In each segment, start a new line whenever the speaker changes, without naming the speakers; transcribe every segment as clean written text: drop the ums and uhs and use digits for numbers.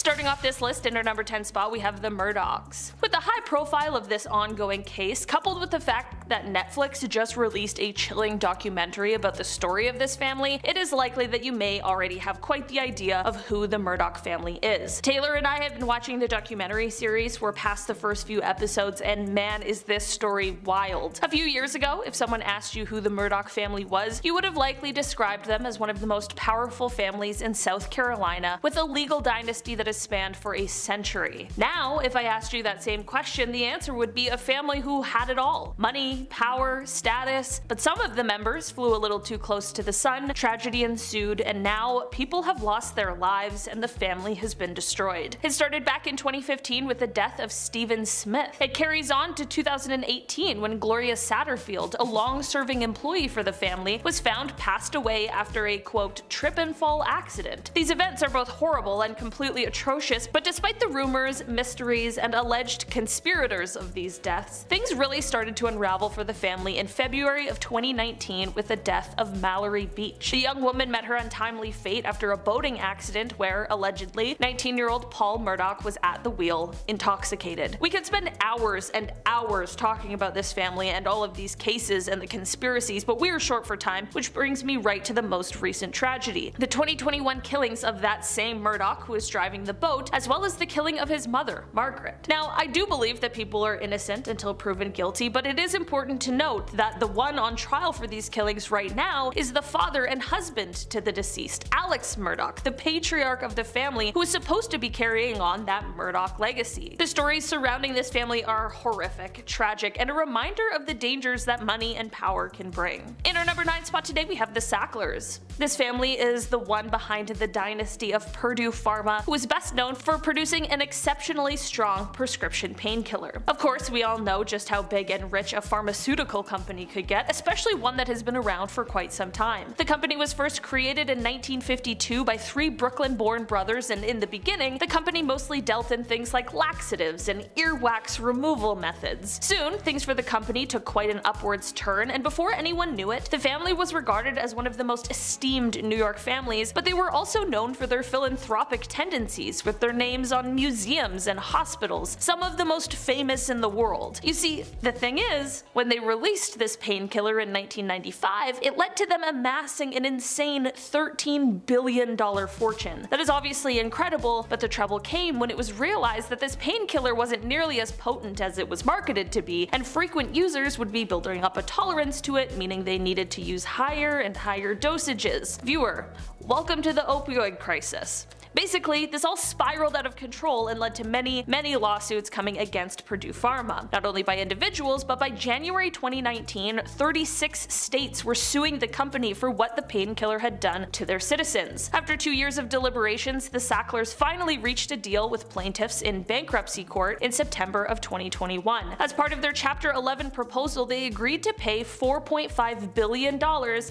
Starting off this list in our number 10 spot, we have the Murdochs. With the high profile of this ongoing case, coupled with the fact that Netflix just released a chilling documentary about the story of this family, it is likely that you may already have quite the idea of who the Murdoch family is. Taylor and I have been watching the documentary series. We're past the first few episodes, and man, is this story wild. A few years ago, if someone asked you who the Murdoch family was, you would have likely described them as one of the most powerful families in South Carolina, with a legal dynasty that has spanned for a century. Now, if I asked you that same question, the answer would be a family who had it all: money, power, status. But some of the members flew a little too close to the sun, tragedy ensued, and now people have lost their lives and the family has been destroyed. It started back in 2015 with the death of Stephen Smith. It carries on to 2018 when Gloria Satterfield, a long-serving employee for the family, was found passed away after a quote trip and fall accident. These events are both horrible and completely atrocious, but despite the rumors, mysteries, and alleged conspirators of these deaths, things really started to unravel for the family in February of 2019 with the death of Mallory Beach. The young woman met her untimely fate after a boating accident where, allegedly, 19-year-old Paul Murdoch was at the wheel, intoxicated. We could spend hours and hours talking about this family and all of these cases and the conspiracies, but we are short for time, which brings me right to the most recent tragedy: the 2021 killings of that same Murdoch who was driving the boat, as well as the killing of his mother, Margaret. Now, I do believe that people are innocent until proven guilty, but it is important to note that the one on trial for these killings right now is the father and husband to the deceased, Alex Murdoch, the patriarch of the family who is supposed to be carrying on that Murdoch legacy. The stories surrounding this family are horrific, tragic, and a reminder of the dangers that money and power can bring. In our number 9 spot today, we have the Sacklers. This family is the one behind the dynasty of Purdue Pharma, who is best known for producing an exceptionally strong prescription painkiller. Of course, we all know just how big and rich a pharmaceutical company could get, especially one that has been around for quite some time. The company was first created in 1952 by 3 Brooklyn-born brothers, and in the beginning, the company mostly dealt in things like laxatives and earwax removal methods. Soon, things for the company took quite an upwards turn, and before anyone knew it, the family was regarded as one of the most esteemed New York families, but they were also known for their philanthropic tendencies, with their names on museums and hospitals, some of the most famous in the world. You see, the thing is, when they released this painkiller in 1995, it led to them amassing an insane $13 billion fortune. That is obviously incredible, but the trouble came when it was realized that this painkiller wasn't nearly as potent as it was marketed to be, and frequent users would be building up a tolerance to it, meaning they needed to use higher and higher dosages. Viewer, welcome to the opioid crisis. Basically, this all spiraled out of control and led to many lawsuits coming against Purdue Pharma. Not only by individuals, but by January 2019, 36 states were suing the company for what the painkiller had done to their citizens. After 2 years of deliberations, the Sacklers finally reached a deal with plaintiffs in bankruptcy court in September of 2021. As part of their Chapter 11 proposal, they agreed to pay $4.5 billion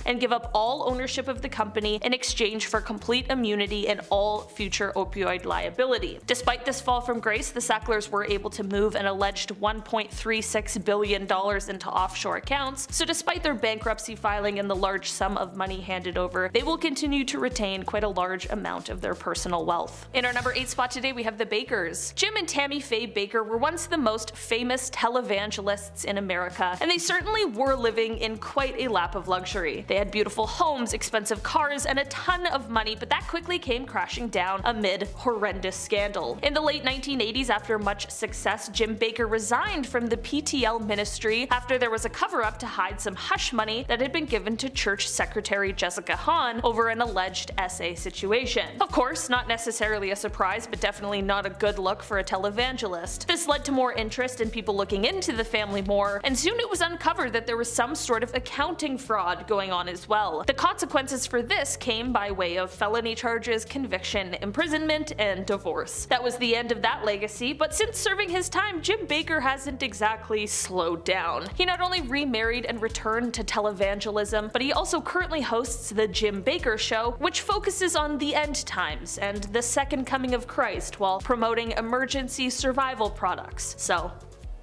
and give up all ownership of the company in exchange for complete immunity and all future opioid liability. Despite this fall from grace, the Sacklers were able to move an alleged $1.36 billion into offshore accounts, so despite their bankruptcy filing and the large sum of money handed over, they will continue to retain quite a large amount of their personal wealth. In our number 8 spot today, we have the Bakers. Jim and Tammy Faye Baker were once the most famous televangelists in America, and they certainly were living in quite a lap of luxury. They had beautiful homes, expensive cars, and a ton of money, but that quickly came crashing down amid horrendous scandal. In the late 1980s, after much success, Jim Baker resigned from the PTL ministry after there was a cover-up to hide some hush money that had been given to church secretary Jessica Hahn over an alleged SA situation. Of course, not necessarily a surprise, but definitely not a good look for a televangelist. This led to more interest in people looking into the family more, and soon it was uncovered that there was some sort of accounting fraud going on as well. The consequences for this came by way of felony charges, conviction, imprisonment, and divorce. That was the end of that legacy, but since serving his time, Jim Baker hasn't exactly slowed down. He not only remarried and returned to televangelism, but he also currently hosts the Jim Baker Show, which focuses on the end times and the second coming of Christ while promoting emergency survival products. So,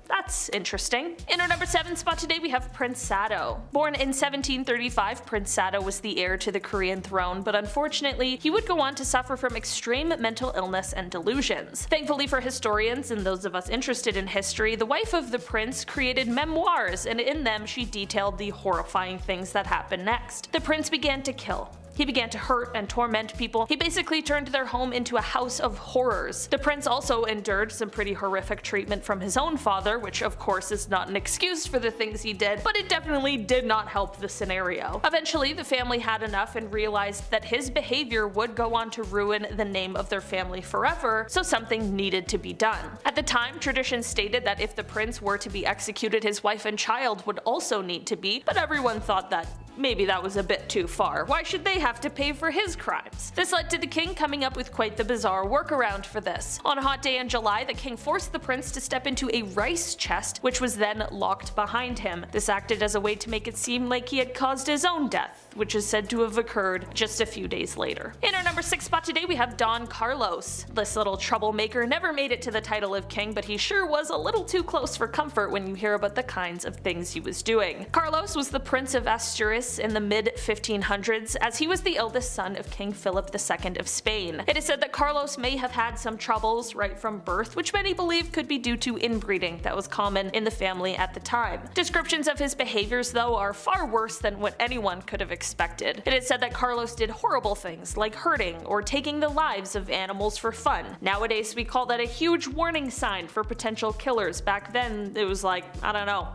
That's interesting. In our number 7 spot today we have Prince Sado. Born in 1735, Prince Sado was the heir to the Korean throne, but unfortunately he would go on to suffer from extreme mental illness and delusions. Thankfully for historians and those of us interested in history, the wife of the prince created memoirs, and in them she detailed the horrifying things that happened next. The prince began to kill. He began to hurt and torment people. He basically turned their home into a house of horrors. The prince also endured some pretty horrific treatment from his own father, which of course is not an excuse for the things he did, but it definitely did not help the scenario. Eventually, the family had enough and realized that his behavior would go on to ruin the name of their family forever, so something needed to be done. At the time, tradition stated that if the prince were to be executed, his wife and child would also need to be, but everyone thought that maybe that was a bit too far. Why should they have to pay for his crimes? This led to the king coming up with quite the bizarre workaround for this. On a hot day in July, the king forced the prince to step into a rice chest, which was then locked behind him. This acted as a way to make it seem like he had caused his own death, which is said to have occurred just a few days later. In our number 6 spot today we have Don Carlos. This little troublemaker never made it to the title of king, but he sure was a little too close for comfort when you hear about the kinds of things he was doing. Carlos was the Prince of Asturias in the mid-1500s, as he was the eldest son of King Philip II of Spain. It is said that Carlos may have had some troubles right from birth, which many believe could be due to inbreeding that was common in the family at the time. Descriptions of his behaviors, though, are far worse than what anyone could have expected. It is said that Carlos did horrible things like hurting or taking the lives of animals for fun. Nowadays we call that a huge warning sign for potential killers. Back then it was like, I don't know.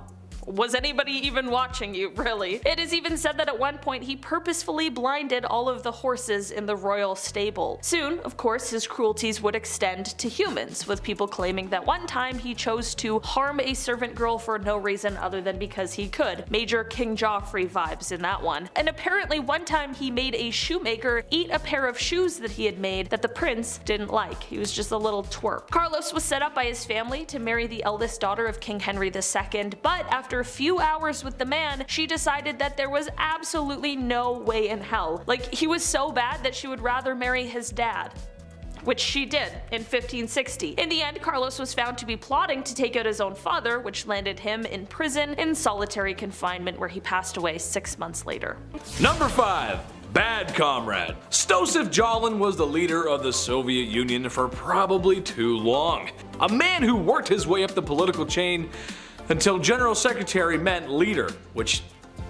Was anybody even watching you, really? It is even said that at one point he purposefully blinded all of the horses in the royal stable. Soon, of course, his cruelties would extend to humans, with people claiming that one time he chose to harm a servant girl for no reason other than because he could. Major King Joffrey vibes in that one. And apparently one time he made a shoemaker eat a pair of shoes that he had made that the prince didn't like. He was just a little twerp. Carlos was set up by his family to marry the eldest daughter of King Henry II, but after a few hours with the man, she decided that there was absolutely no way in hell. Like, he was so bad that she would rather marry his dad. Which she did in 1560. In the end, Carlos was found to be plotting to take out his own father, which landed him in prison in solitary confinement, where he passed away 6 months later.
Number 5. Bad comrade. Stosif Jalin was the leader of the Soviet Union for probably too long. A man who worked his way up the political chain until General Secretary meant leader, which,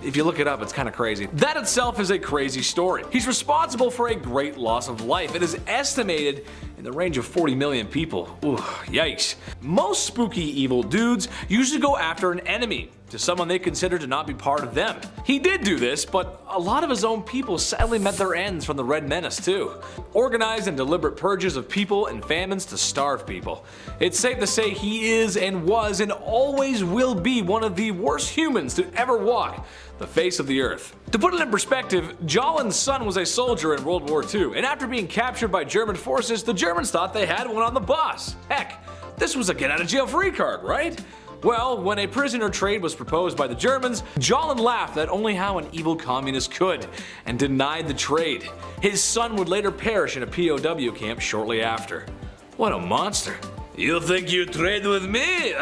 if you look it up, it's kinda crazy. That itself is a crazy story. He's responsible for a great loss of life. It is estimated in the range of 40 million people. Ooh, yikes. Most spooky evil dudes usually go after an enemy, to someone they consider to not be part of them. He did do this, but a lot of his own people sadly met their ends from the Red Menace too. Organized and deliberate purges of people and famines to starve people. It's safe to say he is and was and always will be one of the worst humans to ever walk the face of the earth. To put it in perspective, Jalin's son was a soldier in World War II, and after being captured by German forces, the Germans thought they had one on the boss. Heck, this was a get out of jail free card, right? Well, when a prisoner trade was proposed by the Germans, Jalin laughed at only how an evil communist could, and denied the trade. His son would later perish in a POW camp shortly after. What a monster. You think you trade with me?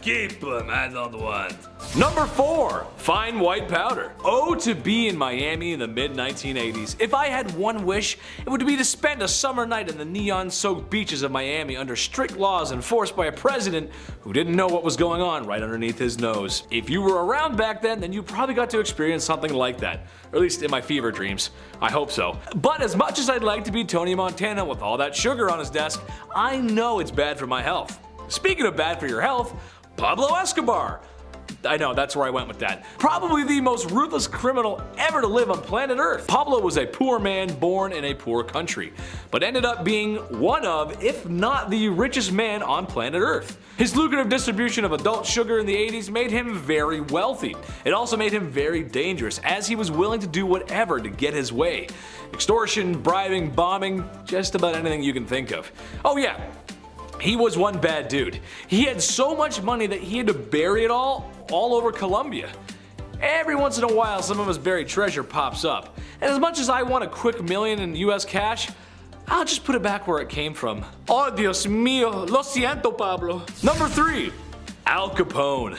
Keep him, I don't want. Number 4. Fine white powder. Oh, to be in Miami in the mid-1980s. If I had one wish, it would be to spend a summer night in the neon-soaked beaches of Miami under strict laws enforced by a president who didn't know what was going on right underneath his nose. If you were around back then you probably got to experience something like that. Or at least in my fever dreams. I hope so. But as much as I'd like to be Tony Montana with all that sugar on his desk, I know it's bad for my health. Speaking of bad for your health, Pablo Escobar. I know, that's where I went with that. Probably the most ruthless criminal ever to live on planet Earth. Pablo was a poor man born in a poor country, but ended up being one of, if not the richest man on planet Earth. His lucrative distribution of adult sugar in the 80s made him very wealthy. It also made him very dangerous, as he was willing to do whatever to get his way. Extortion, bribing, bombing, just about anything you can think of. Oh yeah, he was one bad dude. He had so much money that he had to bury it all over Colombia. Every once in a while some of his buried treasure pops up, and as much as I want a quick million in US cash, I'll just put it back where it came from. Oh Dios mío, lo siento Pablo. Number 3. Al Capone.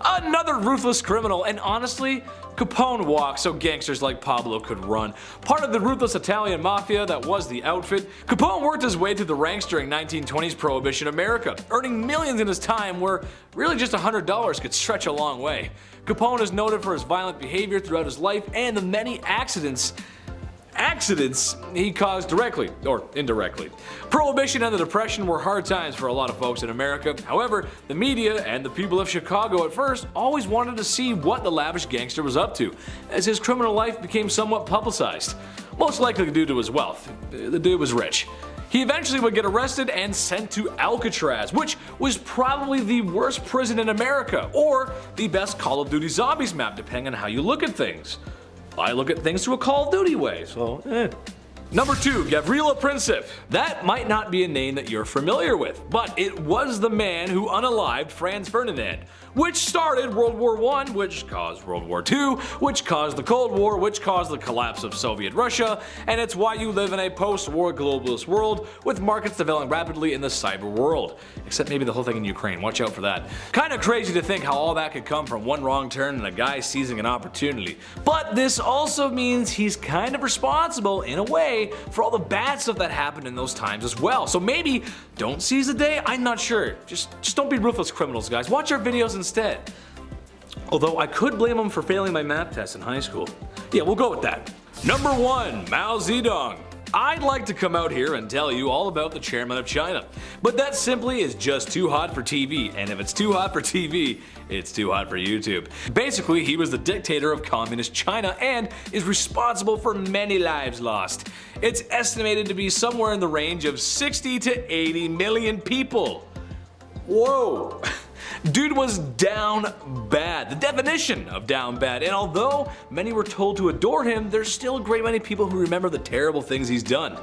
Another ruthless criminal, and honestly, Capone walked so gangsters like Pablo could run. Part of the ruthless Italian mafia that was the outfit, Capone worked his way through the ranks during 1920s Prohibition America, earning millions in his time where really just $100 could stretch a long way. Capone is noted for his violent behavior throughout his life and the many accidents he caused directly or indirectly. Prohibition and the Depression were hard times for a lot of folks in America. However, the media and the people of Chicago at first always wanted to see what the lavish gangster was up to, as his criminal life became somewhat publicized. Most likely due to his wealth. The dude was rich. He eventually would get arrested and sent to Alcatraz, which was probably the worst prison in America, or the best Call of Duty Zombies map, depending on how you look at things. I look at things through a Call of Duty way, so Number 2, Gavrilo Princip. That might not be a name that you're familiar with, but it was the man who unalived Franz Ferdinand, which started World War I, which caused World War II, which caused the Cold War, which caused the collapse of Soviet Russia, and it's why you live in a post-war globalist world with markets developing rapidly in the cyber world. Except maybe the whole thing in Ukraine, watch out for that. Kinda crazy to think how all that could come from one wrong turn and a guy seizing an opportunity. But this also means he's kind of responsible, in a way, for all the bad stuff that happened in those times as well. So maybe don't seize the day, I'm not sure. Just don't be ruthless criminals, guys. Watch our videos instead. Although I could blame him for failing my math test in high school. Yeah, we'll go with that. Number 1, Mao Zedong. I'd like to come out here and tell you all about the chairman of China, but that simply is just too hot for TV, and if it's too hot for TV, it's too hot for YouTube. Basically, he was the dictator of communist China and is responsible for many lives lost. It's estimated to be somewhere in the range of 60 to 80 million people. Whoa! Dude was down bad, the definition of down bad, and although many were told to adore him, there's still a great many people who remember the terrible things he's done.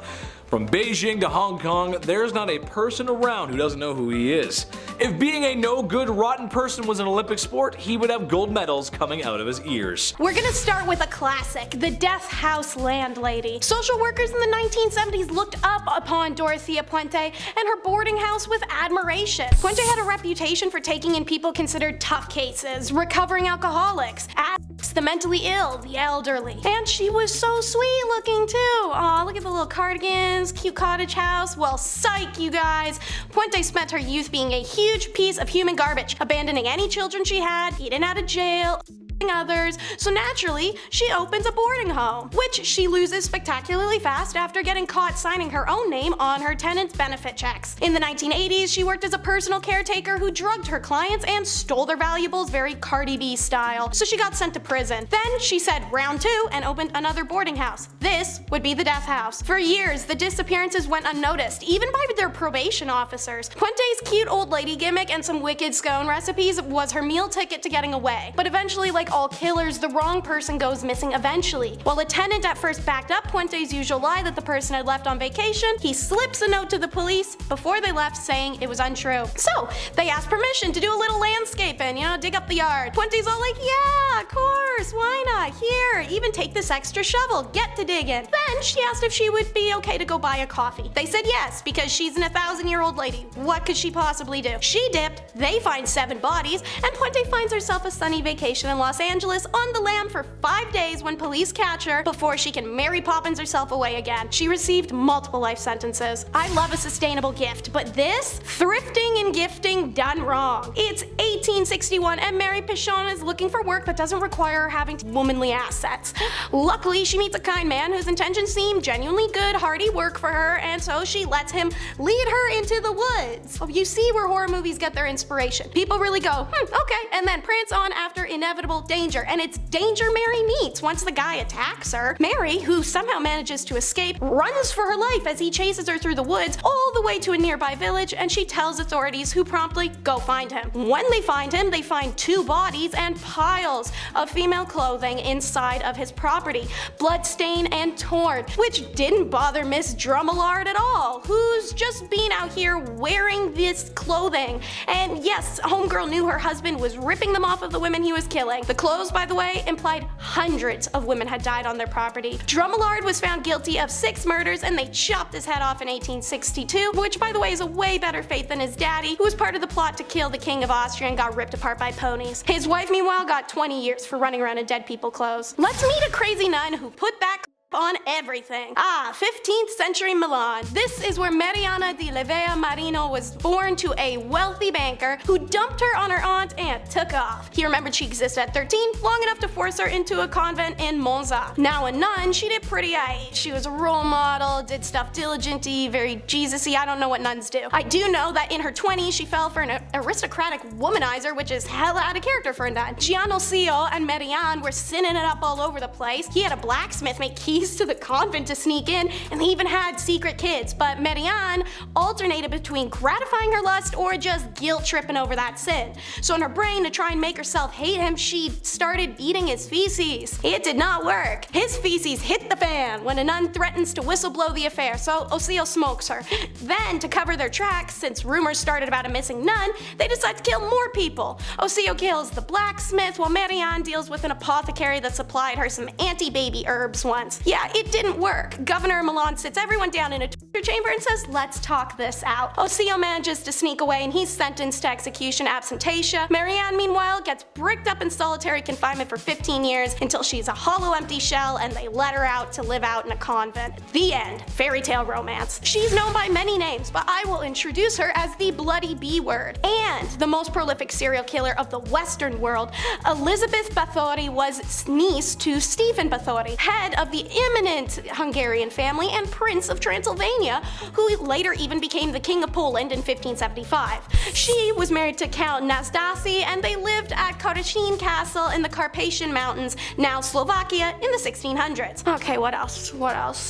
From Beijing to Hong Kong, there's not a person around who doesn't know who he is. If being a no-good, rotten person was an Olympic sport, he would have gold medals coming out of his ears.
We're gonna start with a classic, the Death House Landlady. Social workers in the 1970s looked up upon Dorothea Puente and her boarding house with admiration. Puente had a reputation for taking in people considered tough cases, recovering alcoholics, addicts, the mentally ill, the elderly. And she was so sweet looking too. Aw, look at the little cardigans, cute cottage house. Well, psych, you guys. Puente spent her youth being a huge piece of human garbage, abandoning any children she had, getting out of jail, others, so naturally she opens a boarding home, which she loses spectacularly fast after getting caught signing her own name on her tenants' benefit checks. In the 1980s, she worked as a personal caretaker who drugged her clients and stole their valuables very Cardi B style, so she got sent to prison. Then she said round 2 and opened another boarding house. This would be the Death House. For years, the disappearances went unnoticed, even by their probation officers. Puente's cute old lady gimmick and some wicked scone recipes was her meal ticket to getting away, but eventually, like all killers, the wrong person goes missing eventually. While a tenant at first backed up Puente's usual lie that the person had left on vacation, he slips a note to the police before they left saying it was untrue. So they asked permission to do a little landscaping, dig up the yard. Puente's all like, yeah, of course, why not? Here, even take this extra shovel, get to digging. Then she asked if she would be okay to go buy a coffee. They said yes, because she's an 1,000-year-old lady. What could she possibly do? She dipped, they find 7 bodies, and Puente finds herself a sunny vacation in Los Angeles on the lam for 5 days when police catch her before she can Mary Poppins herself away again. She received multiple life sentences. I love a sustainable gift, but this? Thrifting and gifting done wrong. It's 1861 and Mary Pichon is looking for work that doesn't require her having womanly assets. Luckily, she meets a kind man whose intentions seem genuinely good, hearty work for her, and so she lets him lead her into the woods. Oh, you see where horror movies get their inspiration. People really go, okay, and then prance on after inevitable danger, and it's danger Mary meets once the guy attacks her. Mary, who somehow manages to escape, runs for her life as he chases her through the woods all the way to a nearby village, and she tells authorities, who promptly go find him. When they find him, they find 2 bodies and piles of female clothing inside of his property, bloodstained and torn, which didn't bother Miss Drummelard at all, who's just been out here wearing this clothing. And yes, homegirl knew her husband was ripping them off of the women he was killing. The clothes, by the way, implied hundreds of women had died on their property. Drummelard was found guilty of 6 murders and they chopped his head off in 1862, which by the way is a way better fate than his daddy, who was part of the plot to kill the King of Austria and got ripped apart by ponies. His wife, meanwhile, got 20 years for running around in dead people clothes. Let's meet a crazy nun who put back on everything. 15th century Milan. This is where Mariana de Levia Marino was born to a wealthy banker who dumped her on her aunt and took off. He remembered she existed at 13, long enough to force her into a convent in Monza. Now a nun, she did pretty aight. She was a role model, did stuff diligently, very Jesus-y. I don't know what nuns do. I do know that in her 20s she fell for an aristocratic womanizer, which is hella out of character for a nun. Gianosio and Marianne were sinning it up all over the place. He had a blacksmith make keys to the convent to sneak in, and they even had secret kids, but Marianne alternated between gratifying her lust or just guilt tripping over that sin. So in her brain, to try and make herself hate him, she started eating his feces. It did not work. His feces hit the fan when a nun threatens to whistleblow the affair, so Osseo smokes her. Then, to cover their tracks, since rumors started about a missing nun, they decide to kill more people. Osseo kills the blacksmith while Marianne deals with an apothecary that supplied her some anti-baby herbs once. Yeah, it didn't work. Governor of Milan sits everyone down in a torture chamber and says, let's talk this out. Osseo manages to sneak away and he's sentenced to execution absentia. Marianne, meanwhile, gets bricked up in solitary confinement for 15 years until she's a hollow empty shell and they let her out to live out in a convent. The end. Fairy tale romance. She's known by many names, but I will introduce her as the Bloody B word. And the most prolific serial killer of the Western world, Elizabeth Bathory was niece to Stephen Bathory, head of the eminent Hungarian family and Prince of Transylvania, who later even became the King of Poland in 1575. She was married to Count Nastasy and they lived at Karachin Castle in the Carpathian Mountains, now Slovakia, in the 1600s. Okay, what else?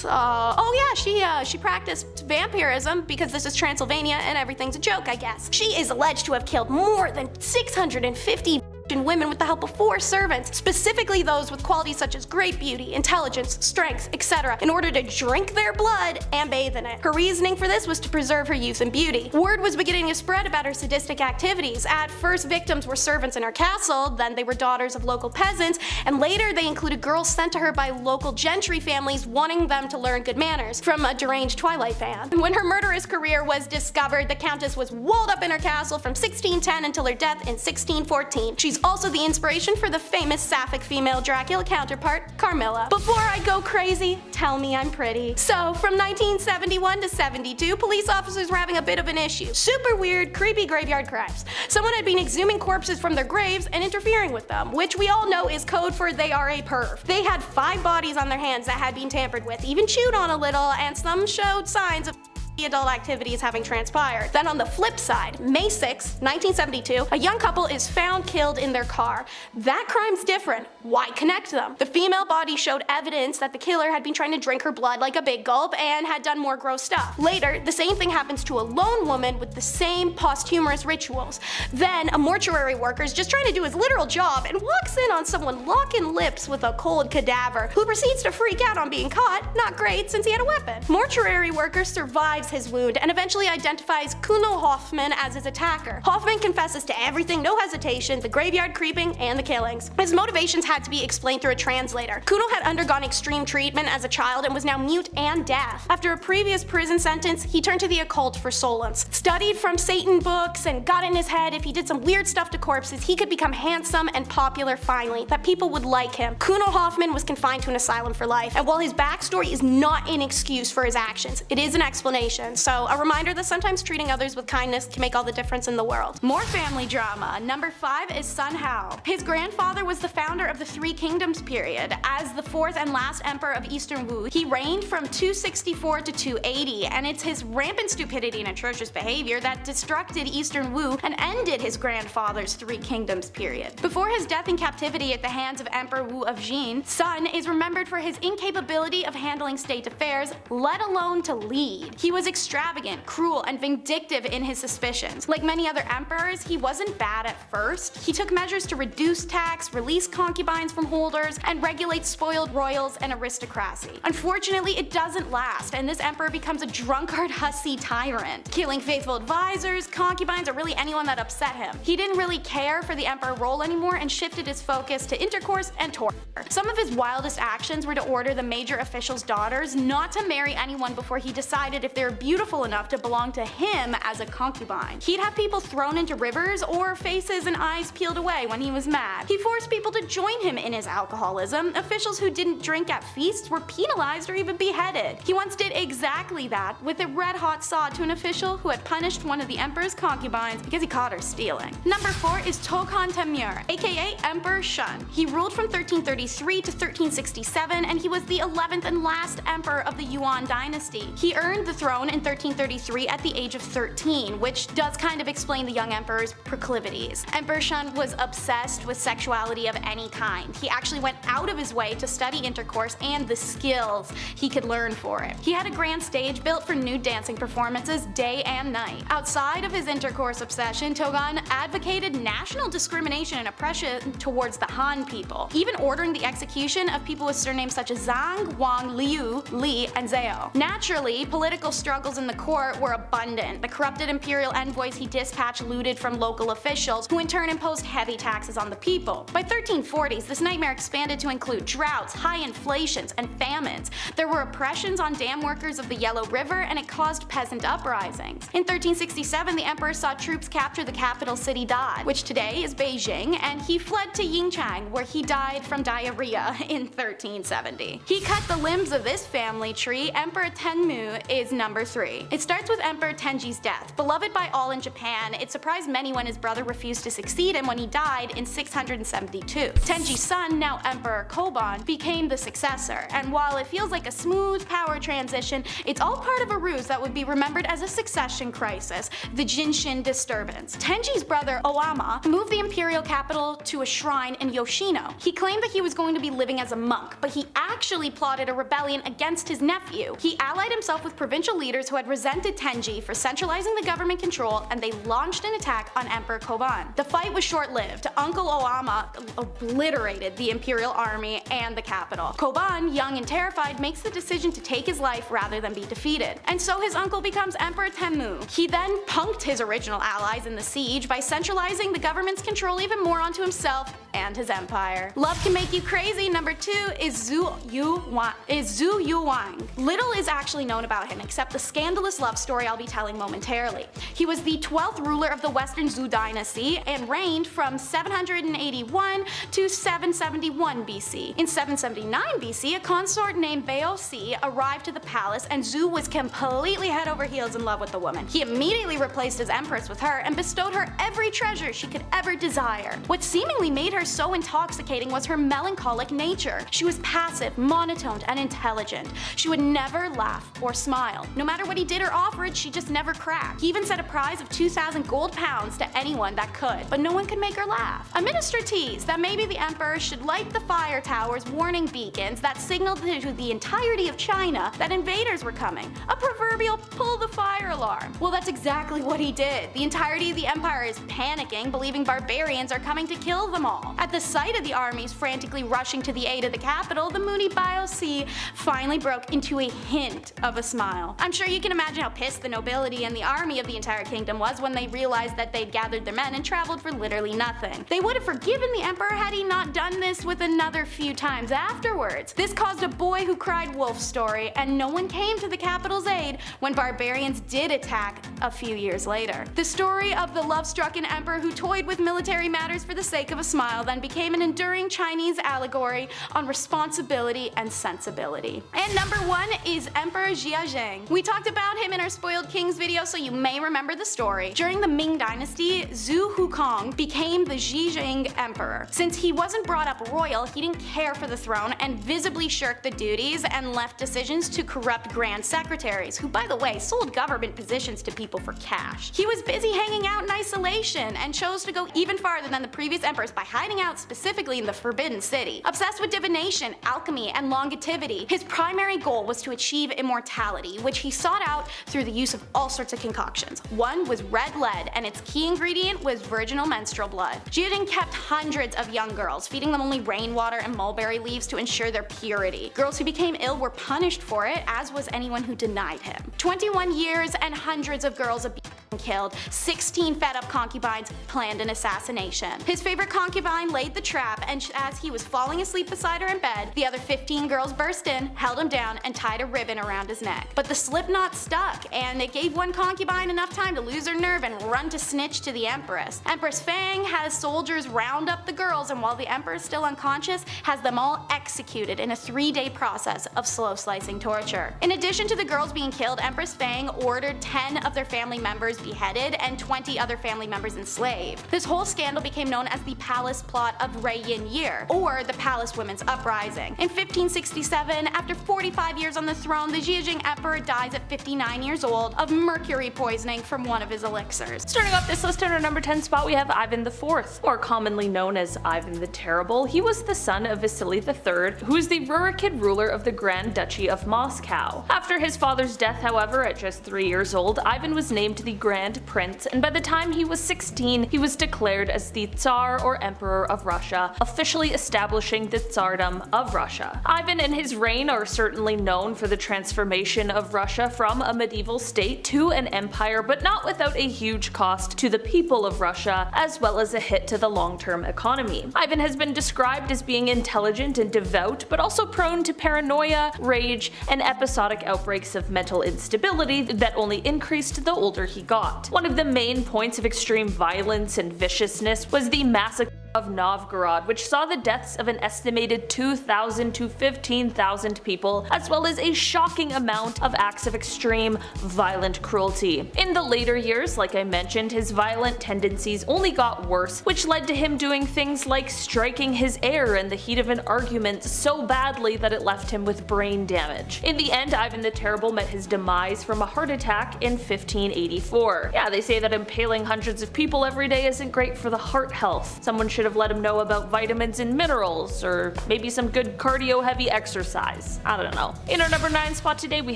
Oh yeah, she practiced vampirism because this is Transylvania and everything's a joke, I guess. She is alleged to have killed more than 650 women with the help of 4 servants, specifically those with qualities such as great beauty, intelligence, strength, etc., in order to drink their blood and bathe in it. Her reasoning for this was to preserve her youth and beauty. Word was beginning to spread about her sadistic activities. At first, victims were servants in her castle, then they were daughters of local peasants, and later they included girls sent to her by local gentry families wanting them to learn good manners from a deranged Twilight fan. When her murderous career was discovered, the Countess was walled up in her castle from 1610 until her death in 1614. She's also the inspiration for the famous Sapphic female Dracula counterpart, Carmilla. Before I go crazy, tell me I'm pretty. So, from 1971 to 72, police officers were having a bit of an issue. Super weird, creepy graveyard crimes. Someone had been exhuming corpses from their graves and interfering with them, which we all know is code for they are a perv. They had 5 bodies on their hands that had been tampered with, even chewed on a little, and some showed signs of adult activities having transpired. Then on the flip side, May 6, 1972, a young couple is found killed in their car. That crime's different. Why connect them? The female body showed evidence that the killer had been trying to drink her blood like a big gulp and had done more gross stuff. Later, the same thing happens to a lone woman with the same posthumous rituals. Then, a mortuary worker is just trying to do his literal job and walks in on someone locking lips with a cold cadaver, who proceeds to freak out on being caught. Not great, since he had a weapon. Mortuary worker survives his wound and eventually identifies Kuno Hoffman as his attacker. Hoffman confesses to everything, no hesitation, the graveyard creeping and the killings. His motivations had to be explained through a translator. Kuno had undergone extreme treatment as a child and was now mute and deaf. After a previous prison sentence, he turned to the occult for solace. Studied from Satan books and got in his head if he did some weird stuff to corpses, he could become handsome and popular finally, that people would like him. Kuno Hoffman was confined to an asylum for life, and while his backstory is not an excuse for his actions, it is an explanation. So a reminder that sometimes treating others with kindness can make all the difference in the world. More family drama. Number 5 is Sun Hao. His grandfather was the founder of the Three Kingdoms period. As the 4th and last emperor of Eastern Wu, he reigned from 264 to 280, and it's his rampant stupidity and atrocious behavior that destructed Eastern Wu and ended his grandfather's Three Kingdoms period. Before his death in captivity at the hands of Emperor Wu of Jin, Sun is remembered for his incapability of handling state affairs, let alone to lead. He was was extravagant, cruel, and vindictive in his suspicions. Like many other emperors, he wasn't bad at first. He took measures to reduce tax, release concubines from holders, and regulate spoiled royals and aristocracy. Unfortunately, it doesn't last, and this emperor becomes a drunkard, hussy tyrant, killing faithful advisors, concubines, or really anyone that upset him. He didn't really care for the emperor role anymore and shifted his focus to intercourse and torture. Some of his wildest actions were to order the major officials' daughters not to marry anyone before he decided if they were beautiful enough to belong to him as a concubine. He'd have people thrown into rivers or faces and eyes peeled away when he was mad. He forced people to join him in his alcoholism. Officials who didn't drink at feasts were penalized or even beheaded. He once did exactly that with a red-hot sod to an official who had punished one of the emperor's concubines because he caught her stealing. Number 4 is Togan Temur, aka Emperor Shun. He ruled from 1333 to 1367, and he was the 11th and last emperor of the Yuan dynasty. He earned the throne in 1333 at the age of 13, which does kind of explain the young emperor's proclivities. Emperor Shun was obsessed with sexuality of any kind. He actually went out of his way to study intercourse and the skills he could learn for it. He had a grand stage built for nude dancing performances day and night. Outside of his intercourse obsession, Togan advocated national discrimination and oppression towards the Han people, even ordering the execution of people with surnames such as Zhang, Wang, Liu, Li, and Zhao. Naturally, political struggles in the court were abundant. The corrupted imperial envoys he dispatched looted from local officials, who in turn imposed heavy taxes on the people. By 1340s, this nightmare expanded to include droughts, high inflations, and famines. There were oppressions on dam workers of the Yellow River, and it caused peasant uprisings. In 1367, the emperor saw troops capture the capital city Dai, which today is Beijing, and he fled to Yingchang, where he died from diarrhea in 1370. He cut the limbs of this family tree. Emperor Tenmu is number 3. It starts with Emperor Tenji's death. Beloved by all in Japan, it surprised many when his brother refused to succeed him when he died in 672. Tenji's son, now Emperor Koban, became the successor, and while it feels like a smooth power transition, it's all part of a ruse that would be remembered as a succession crisis, the Jinshin disturbance. Tenji's brother Oama moved the imperial capital to a shrine in Yoshino. He claimed that he was going to be living as a monk, but he actually plotted a rebellion against his nephew. He allied himself with provincial leaders who had resented Tenji for centralizing the government control, and they launched an attack on Emperor Koban. The fight was short-lived. Uncle Oama obliterated the imperial army and the capital. Koban, young and terrified, makes the decision to take his life rather than be defeated. And so his uncle becomes Emperor Tenmu. He then punked his original allies in the siege by centralizing the government's control even more onto himself and his empire. Love can make you crazy. Number 2 is Zhou Yuang. Little is actually known about him except the scandalous love story I'll be telling momentarily. He was the 12th ruler of the Western Zhou dynasty and reigned from 781 to 771 BC. In 779 BC, a consort named Baosi arrived to the palace, and Zhou was completely head over heels in love with the woman. He immediately replaced his empress with her and bestowed her every treasure she could ever desire. What seemingly made her so intoxicating was her melancholic nature. She was passive, monotoned, and intelligent. She would never laugh or smile. No matter what he did or offered, she just never cracked. He even set a prize of 2,000 gold pounds to anyone that could, but no one could make her laugh. A minister teased that maybe the emperor should light the fire towers warning beacons that signaled to the entirety of China that invaders were coming. A proverbial pull the fire alarm. Well, that's exactly what he did. The entirety of the empire is panicking, believing barbarians are coming to kill them all. At the sight of the armies frantically rushing to the aid of the capital, the moody Baosi finally broke into a hint of a smile. I'm sure you can imagine how pissed the nobility and the army of the entire kingdom was when they realized that they'd gathered their men and traveled for literally nothing. They would have forgiven the emperor had he not done this with another few times afterwards. This caused a boy who cried wolf story, and no one came to the capital's aid when barbarians did attack a few years later. The story of the love-stricken emperor who toyed with military matters for the sake of a smile then became an enduring Chinese allegory on responsibility and sensibility. And number 1 is Emperor Jie of Xia. We talked about him in our Spoiled Kings video, so you may remember the story. During the Ming dynasty, Zhu Hukong became the Zhejiang emperor. Since he wasn't brought up royal, he didn't care for the throne and visibly shirked the duties and left decisions to corrupt grand secretaries, who by the way sold government positions to people for cash. He was busy hanging out in isolation and chose to go even farther than the previous emperors by hiding out specifically in the Forbidden City. Obsessed with divination, alchemy, and longevity, his primary goal was to achieve immortality, which he he sought out through the use of all sorts of concoctions. One was red lead, and its key ingredient was virginal menstrual blood. Jie kept hundreds of young girls, feeding them only rainwater and mulberry leaves to ensure their purity. Girls who became ill were punished for it, as was anyone who denied him. 21 years and hundreds of girls abused and killed. 16 fed-up concubines planned an assassination. His favorite concubine laid the trap, and as he was falling asleep beside her in bed, the other 15 girls burst in, held him down, and tied a ribbon around his neck. But the slip knot stuck, and it gave one concubine enough time to lose her nerve and run to snitch to the Empress. Empress Fang has soldiers round up the girls, and while the Emperor is still unconscious, has them all executed in a 3-day process of slow slicing torture. In addition to the girls being killed, Empress Fang ordered 10 of their family members beheaded and 20 other family members enslaved. This whole scandal became known as the Palace Plot of Rui Yin Year, or the Palace Women's Uprising. In 1567, after 45 years on the throne, the Zhejiang Emperor dies at 59 years old of mercury poisoning from one of his elixirs.
Starting off this list at our number 10 spot, we have Ivan IV, more commonly known as Ivan the Terrible. He was the son of Vasily III, who was the Rurikid ruler of the Grand Duchy of Moscow. After his father's death, however, at just 3 years old, Ivan was named the Grand Prince, and by the time he was 16, he was declared as the Tsar or Emperor of Russia, officially establishing the Tsardom of Russia. Ivan and his reign are certainly known for the transformation of Russia from a medieval state to an empire, but not without a huge cost to the people of Russia, as well as a hit to the long-term economy. Ivan has been described as being intelligent and devout, but also prone to paranoia, rage, and episodic outbreaks of mental instability that only increased the older he got. One of the main points of extreme violence and viciousness was the massacre of Novgorod, which saw the deaths of an estimated 2,000 to 15,000 people, as well as a shocking amount of acts of extreme, violent cruelty. In the later years, like I mentioned, his violent tendencies only got worse, which led to him doing things like striking his heir in the heat of an argument so badly that it left him with brain damage. In the end, Ivan the Terrible met his demise from a heart attack in 1584. Yeah, they say that impaling hundreds of people every day isn't great for the heart health. Someone should have let him know about vitamins and minerals, or maybe some good cardio-heavy exercise. I don't know. In our number 9 spot today, we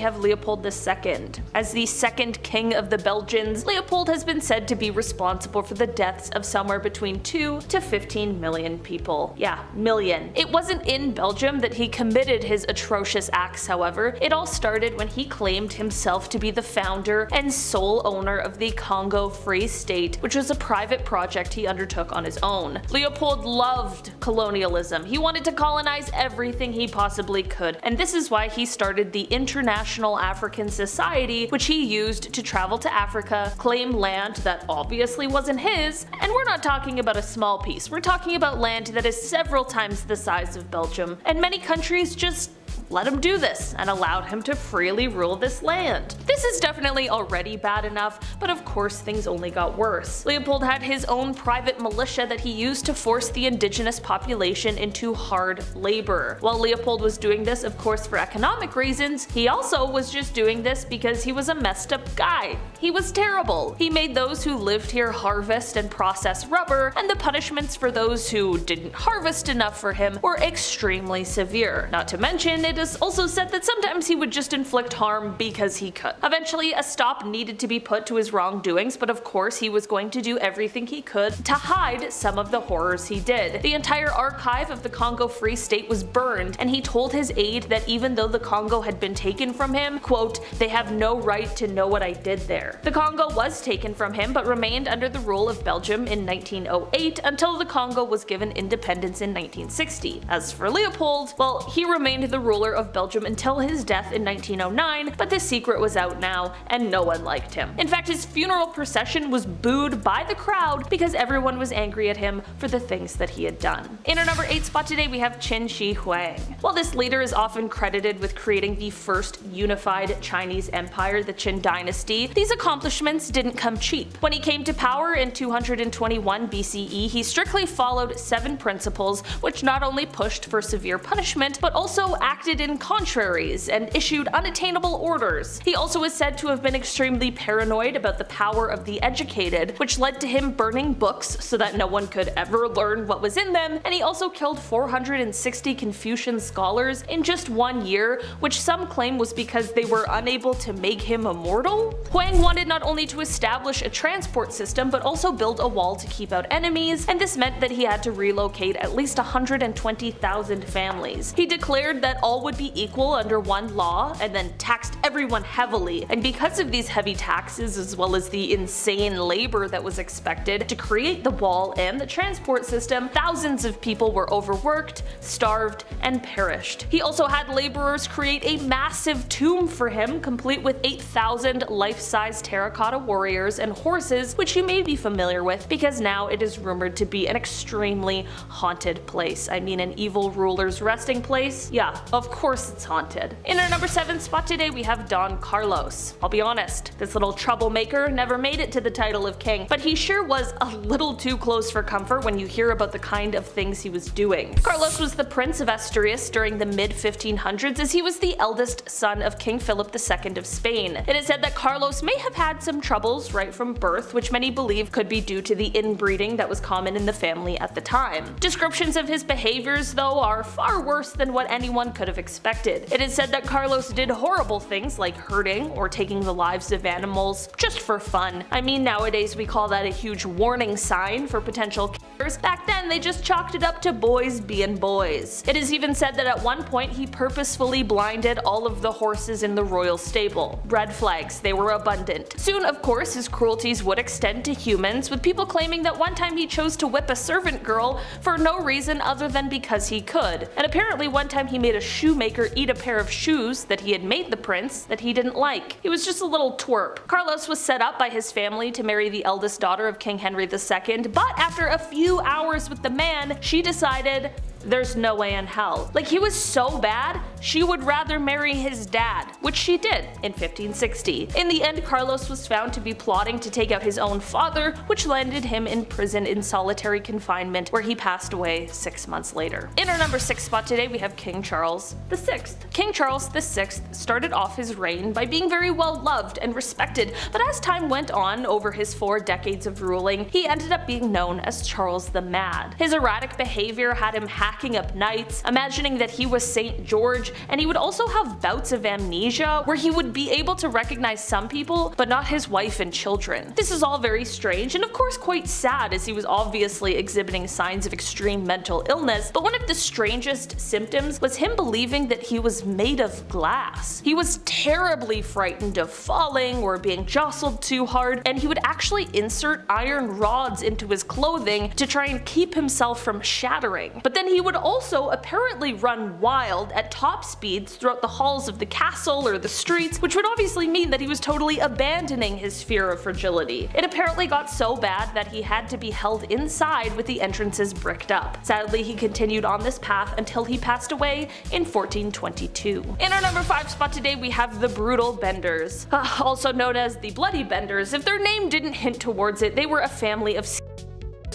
have Leopold II. As the second king of the Belgians, Leopold has been said to be responsible for the deaths of somewhere between 2 to 15 million people. Yeah, million. It wasn't in Belgium that he committed his atrocious acts, however. It all started when he claimed himself to be the founder and sole owner of the Congo Free State, which was a private project he undertook on his own. Leopold loved colonialism. He wanted to colonize everything he possibly could, and this is why he started the International African Society, which he used to travel to Africa, claim land that obviously wasn't his, and we're not talking about a small piece, we're talking about land that is several times the size of Belgium, and many countries just let him do this and allowed him to freely rule this land. This is definitely already bad enough, but of course things only got worse. Leopold had his own private militia that he used to force the indigenous population into hard labor. While Leopold was doing this, of course, for economic reasons, he also was just doing this because he was a messed up guy. He was terrible. He made those who lived here harvest and process rubber, and the punishments for those who didn't harvest enough for him were extremely severe. Not to mention, it is also said that sometimes he would just inflict harm because he could. Eventually, a stop needed to be put to his wrongdoings, but of course he was going to do everything he could to hide some of the horrors he did. The entire archive of the Congo Free State was burned, and he told his aide that even though the Congo had been taken from him, quote, "they have no right to know what I did there." The Congo was taken from him, but remained under the rule of Belgium in 1908 until the Congo was given independence in 1960. As for Leopold, well, he remained the ruler of Belgium until his death in 1909, but the secret was out now, and no one liked him. In fact, his funeral procession was booed by the crowd because everyone was angry at him for the things that he had done. In our number 8 spot today, we have Qin Shi Huang. While this leader is often credited with creating the first unified Chinese empire, the Qin dynasty, these accomplishments didn't come cheap. When he came to power in 221 BCE, he strictly followed 7 principles, which not only pushed for severe punishment, but also acted acted in contraries and issued unattainable orders. He also is said to have been extremely paranoid about the power of the educated, which led to him burning books so that no one could ever learn what was in them, and he also killed 460 Confucian scholars in just 1 year, which some claim was because they were unable to make him immortal. Huang wanted not only to establish a transport system but also build a wall to keep out enemies, and this meant that he had to relocate at least 120,000 families. He declared that all would be equal under one law and then taxed everyone heavily, and because of these heavy taxes as well as the insane labor that was expected to create the wall and the transport system, thousands of people were overworked, starved, and perished. He also had laborers create a massive tomb for him, complete with 8,000 life-size terracotta warriors and horses, which you may be familiar with because now it is rumored to be an extremely haunted place. I mean, an evil ruler's resting place? Yeah, of course it's haunted. In our number 7 spot today we have Don Carlos. I'll be honest, this little troublemaker never made it to the title of king, but he sure was a little too close for comfort when you hear about the kind of things he was doing. Carlos was the Prince of Asturias during the mid-1500s, as he was the eldest son of King Philip II of Spain. It is said that Carlos may have had some troubles right from birth, which many believe could be due to the inbreeding that was common in the family at the time. Descriptions of his behaviors, though, are far worse than what anyone could have expected. It is said that Carlos did horrible things like hurting or taking the lives of animals just for fun. I mean, nowadays we call that a huge warning sign for potential killers. Back then they just chalked it up to boys being boys. It is even said that at one point he purposefully blinded all of the horses in the royal stable. Red flags, they were abundant. Soon, of course, his cruelties would extend to humans, with people claiming that one time he chose to whip a servant girl for no reason other than because he could. And apparently one time he made a shoemaker eat a pair of shoes that he had made the prince that he didn't like. He was just a little twerp. Carlos was set up by his family to marry the eldest daughter of King Henry II, but after a few hours with the man, she decided there's no way in hell. Like, he was so bad, she would rather marry his dad, which she did in 1560. In the end, Carlos was found to be plotting to take out his own father, which landed him in prison in solitary confinement, where he passed away 6 months later. In our number 6 spot today we have King Charles VI. King Charles VI started off his reign by being very well loved and respected, but as time went on over his 4 decades of ruling, he ended up being known as Charles the Mad. His erratic behavior had him hacking up knights, imagining that he was St. George, and he would also have bouts of amnesia where he would be able to recognize some people but not his wife and children. This is all very strange and of course quite sad, as he was obviously exhibiting signs of extreme mental illness, but one of the strangest symptoms was him believing that he was made of glass. He was terribly frightened of falling or being jostled too hard, and he would actually insert iron rods into his clothing to try and keep himself from shattering. But then he would also apparently run wild at top speeds throughout the halls of the castle or the streets, which would obviously mean that he was totally abandoning his fear of fragility. It apparently got so bad that he had to be held inside with the entrances bricked up. Sadly, he continued on this path until he passed away in 1422. In our number 5 spot today we have the Brutal Benders, also known as the Bloody Benders. If their name didn't hint towards it, they were a family of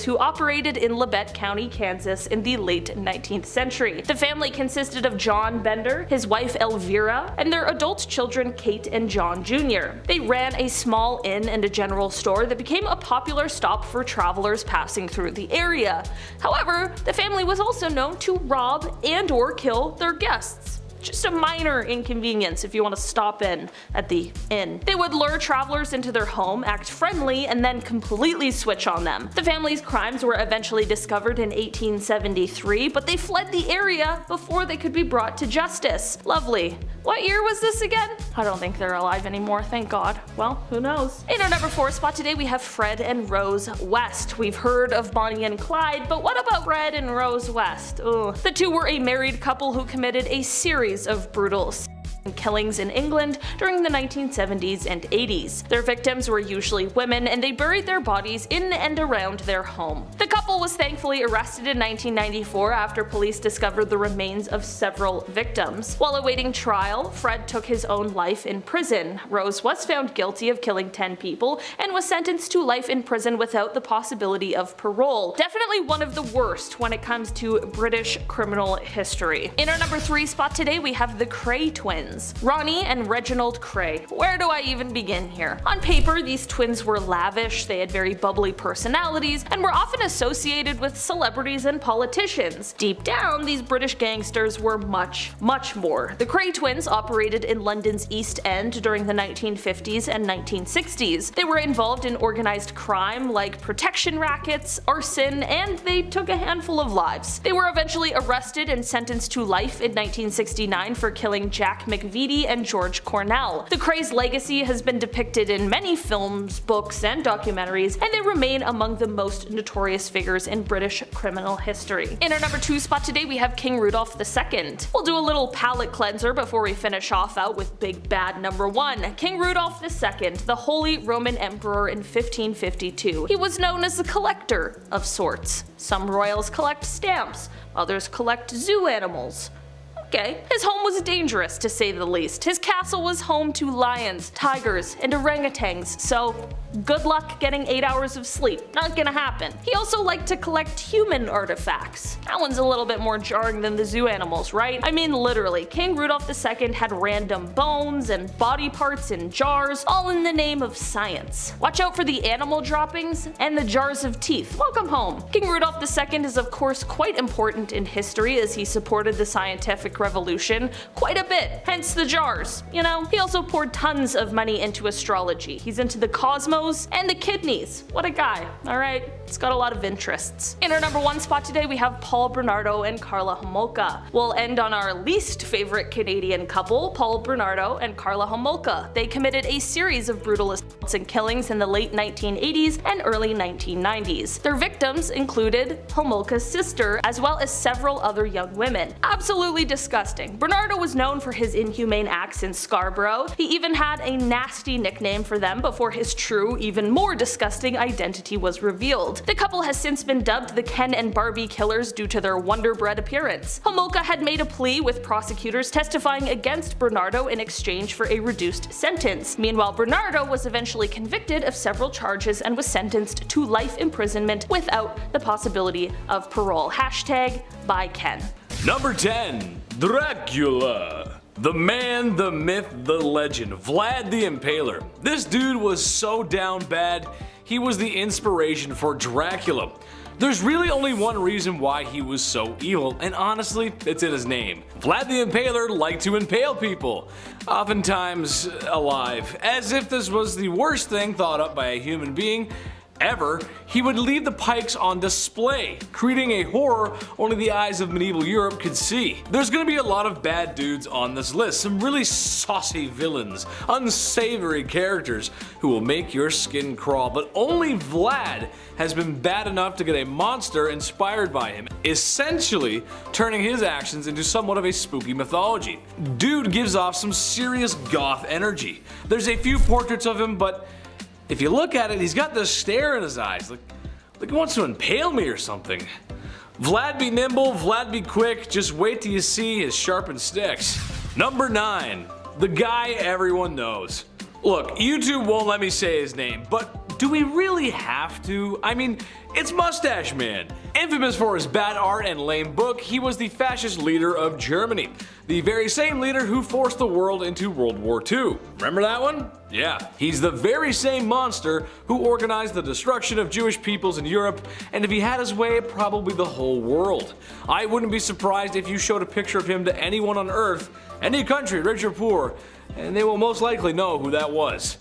who operated in Labette County, Kansas in the late 19th century. The family consisted of John Bender, his wife Elvira, and their adult children Kate and John Jr. They ran a small inn and a general store that became a popular stop for travelers passing through the area. However, the family was also known to rob and/or kill their guests. Just a minor inconvenience if you want to stop in at the inn. They would lure travelers into their home, act friendly, and then completely switch on them. The family's crimes were eventually discovered in 1873, but they fled the area before they could be brought to justice. Lovely. What year was this again? I don't think they're alive anymore, thank God. Well, who knows? In our number 4 spot today we have Fred and Rose West. We've heard of Bonnie and Clyde, but what about Fred and Rose West? Ugh. The two were a married couple who committed a series of brutal and killings in England during the 1970s and 80s. Their victims were usually women, and they buried their bodies in and around their home. The couple was thankfully arrested in 1994 after police discovered the remains of several victims. While awaiting trial, Fred took his own life in prison. Rose was found guilty of killing 10 people and was sentenced to life in prison without the possibility of parole. Definitely one of the worst when it comes to British criminal history. In our number 3 spot today, we have the Kray twins, Ronnie and Reginald Kray. Where do I even begin here? On paper, these twins were lavish, they had very bubbly personalities, and were often associated with celebrities and politicians. Deep down, these British gangsters were much, much more. The Kray twins operated in London's East End during the 1950s and 1960s. They were involved in organized crime like protection rackets, arson, and they took a handful of lives. They were eventually arrested and sentenced to life in 1969 for killing Jack McVitie and George Cornell. The Kray's legacy has been depicted in many films, books, and documentaries, and they remain among the most notorious figures in British criminal history. In our number 2 spot today, we have King Rudolph II. We'll do a little palate cleanser before we finish off out with big bad number 1. King Rudolph II, the Holy Roman Emperor in 1552. He was known as a collector of sorts. Some royals collect stamps, others collect zoo animals. Okay. His home was dangerous, to say the least. His castle was home to lions, tigers, and orangutans, so good luck getting 8 hours of sleep. Not gonna happen. He also liked to collect human artifacts. That one's a little bit more jarring than the zoo animals, right? I mean literally, King Rudolph II had random bones and body parts in jars, all in the name of science. Watch out for the animal droppings and the jars of teeth. Welcome home. King Rudolph II is of course quite important in history as he supported the scientific revolution quite a bit, hence the jars, you know? He also poured tons of money into astrology. He's into the cosmos and the kidneys. What a guy, alright? He's got a lot of interests. In our number 1 spot today, we have Paul Bernardo and Carla Homolka. We'll end on our least favorite Canadian couple, Paul Bernardo and Carla Homolka. They committed a series of brutal assaults and killings in the late 1980s and early 1990s. Their victims included Homolka's sister, as well as several other young women. Absolutely disgusting. Bernardo was known for his inhumane acts in Scarborough. He even had a nasty nickname for them before his true, even more disgusting identity was revealed. The couple has since been dubbed the Ken and Barbie killers due to their wonder-bread appearance. Homolka had made a plea with prosecutors testifying against Bernardo in exchange for a reduced sentence. Meanwhile, Bernardo was eventually convicted of several charges and was sentenced to life imprisonment without the possibility of parole. Hashtag by Ken.
Number 10. Dracula. The man, the myth, the legend, Vlad the Impaler. This dude was so down bad, he was the inspiration for Dracula. There's really only one reason why he was so evil, and honestly, it's in his name. Vlad the Impaler liked to impale people, oftentimes alive. As if this was the worst thing thought up by a human being ever, he would leave the pikes on display, creating a horror only the eyes of medieval Europe could see. There's gonna be a lot of bad dudes on this list, some really saucy villains, unsavory characters who will make your skin crawl, but only Vlad has been bad enough to get a monster inspired by him, essentially turning his actions into somewhat of a spooky mythology. Dude gives off some serious goth energy. There's a few portraits of him, but if you look at it, he's got this stare in his eyes, like he wants to impale me or something. Vlad be nimble, Vlad be quick, just wait till you see his sharpened sticks. Number 9. The guy everyone knows. Look, YouTube won't let me say his name, but do we really have to? I mean, it's Mustache Man. Infamous for his bad art and lame book, he was the fascist leader of Germany. The very same leader who forced the world into World War II. Remember that one? Yeah, he's the very same monster who organized the destruction of Jewish peoples in Europe, and if he had his way, probably the whole world. I wouldn't be surprised if you showed a picture of him to anyone on Earth, any country, rich or poor, and they will most likely know who that was.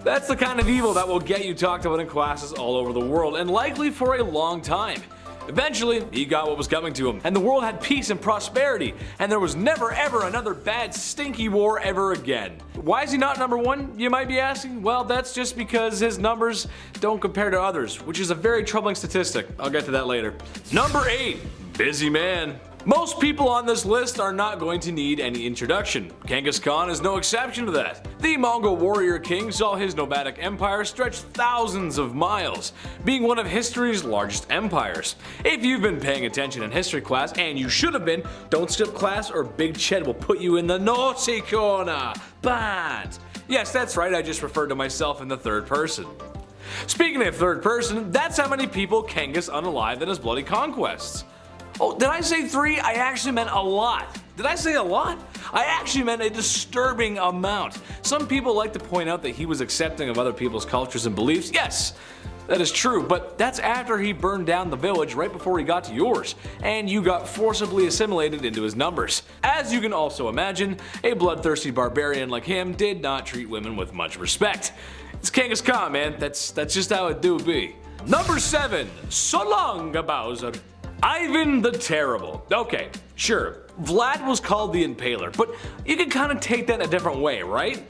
That's the kind of evil that will get you talked about in classes all over the world, and likely for a long time. Eventually, he got what was coming to him, and the world had peace and prosperity, and there was never ever another bad stinky war ever again. Why is he not number 1, you might be asking? Well, that's just because his numbers don't compare to others, which is a very troubling statistic. I'll get to that later. Number 8. Busy man. Most people on this list are not going to need any introduction. Genghis Khan is no exception to that. The Mongol warrior king saw his nomadic empire stretch thousands of miles, being one of history's largest empires. If you've been paying attention in history class, and you should have been, don't skip class or Big Ched will put you in the naughty corner. Bad. Yes, that's right, I just referred to myself in the third person. Speaking of third person, that's how many people Genghis unalived in his bloody conquests. Oh, did I say 3? I actually meant a lot. Did I say a lot? I actually meant a disturbing amount. Some people like to point out that he was accepting of other people's cultures and beliefs. Yes, that is true, but that's after he burned down the village right before he got to yours, and you got forcibly assimilated into his numbers. As you can also imagine, a bloodthirsty barbarian like him did not treat women with much respect. It's Genghis Khan, man. That's just how it do be. Number 7. So long, Bowser. Ivan the Terrible. Okay, sure, Vlad was called the Impaler, but you can kind of take that in a different way, right?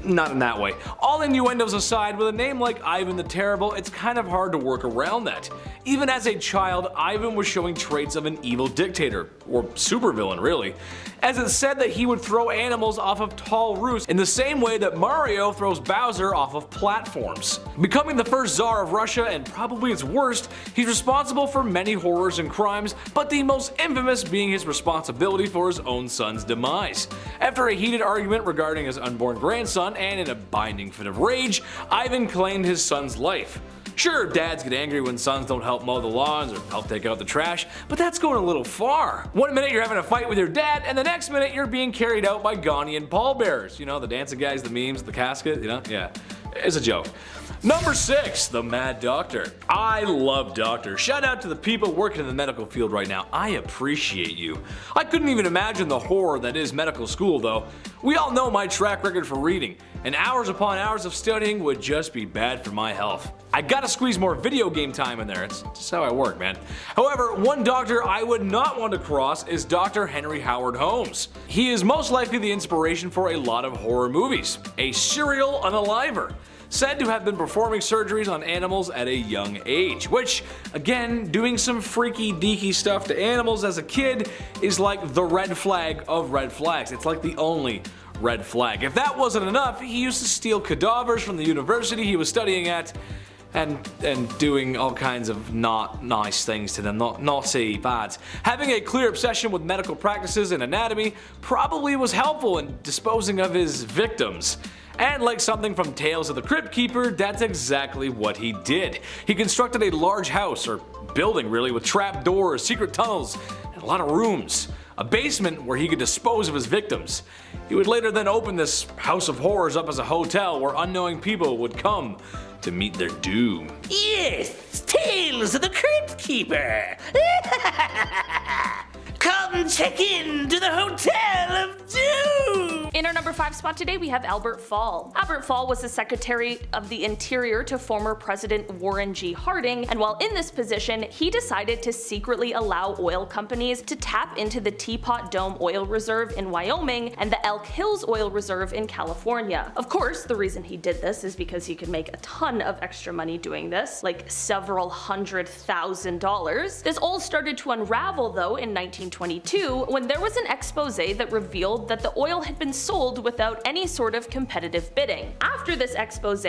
Not in that way. All innuendos aside, with a name like Ivan the Terrible, it's kind of hard to work around that. Even as a child, Ivan was showing traits of an evil dictator, or supervillain really, as it's said that he would throw animals off of tall roofs in the same way that Mario throws Bowser off of platforms. Becoming the first Tsar of Russia and probably its worst, he's responsible for many horrors and crimes, but the most infamous being his responsibility for his own son's demise. After a heated argument regarding his unborn grandson, and in a binding fit of rage, Ivan claimed his son's life. Sure, dads get angry when sons don't help mow the lawns or help take out the trash, but that's going a little far. One minute you're having a fight with your dad, and the next minute you're being carried out by Ghanaian pallbearers. You know, the dancing guys, the memes, the casket, you know? Yeah, it's a joke. Number 6, the Mad Doctor. I love doctors. Shout out to the people working in the medical field right now. I appreciate you. I couldn't even imagine the horror that is medical school though. We all know my track record for reading, and hours upon hours of studying would just be bad for my health. I gotta squeeze more video game time in there, it's just how I work, man. However, one doctor I would not want to cross is Dr. Henry Howard Holmes. He is most likely the inspiration for a lot of horror movies. A serial unaliver, said to have been performing surgeries on animals at a young age, which, again, doing some freaky deaky stuff to animals as a kid is like the red flag of red flags. It's like the only red flag. If that wasn't enough, he used to steal cadavers from the university he was studying at and doing all kinds of not nice things to them, naughty, bad. Having a clear obsession with medical practices and anatomy probably was helpful in disposing of his victims. And like something from Tales of the Crypt Keeper, that's exactly what he did. He constructed a large house, or building really, with trap doors, secret tunnels, and a lot of rooms. A basement where he could dispose of his victims. He would later then open this house of horrors up as a hotel where unknowing people would come to meet their doom.
Yes, Tales of the Crypt Keeper. Come check in to the Hotel of Doom!
In our number 5 spot today, we have Albert Fall. Albert Fall was the Secretary of the Interior to former President Warren G. Harding, and while in this position, he decided to secretly allow oil companies to tap into the Teapot Dome Oil Reserve in Wyoming and the Elk Hills Oil Reserve in California. Of course, the reason he did this is because he could make a ton of extra money doing this, like several $100,000. This all started to unravel though in 1922 when there was an expose that revealed that the oil had been sold without any sort of competitive bidding. After this expose,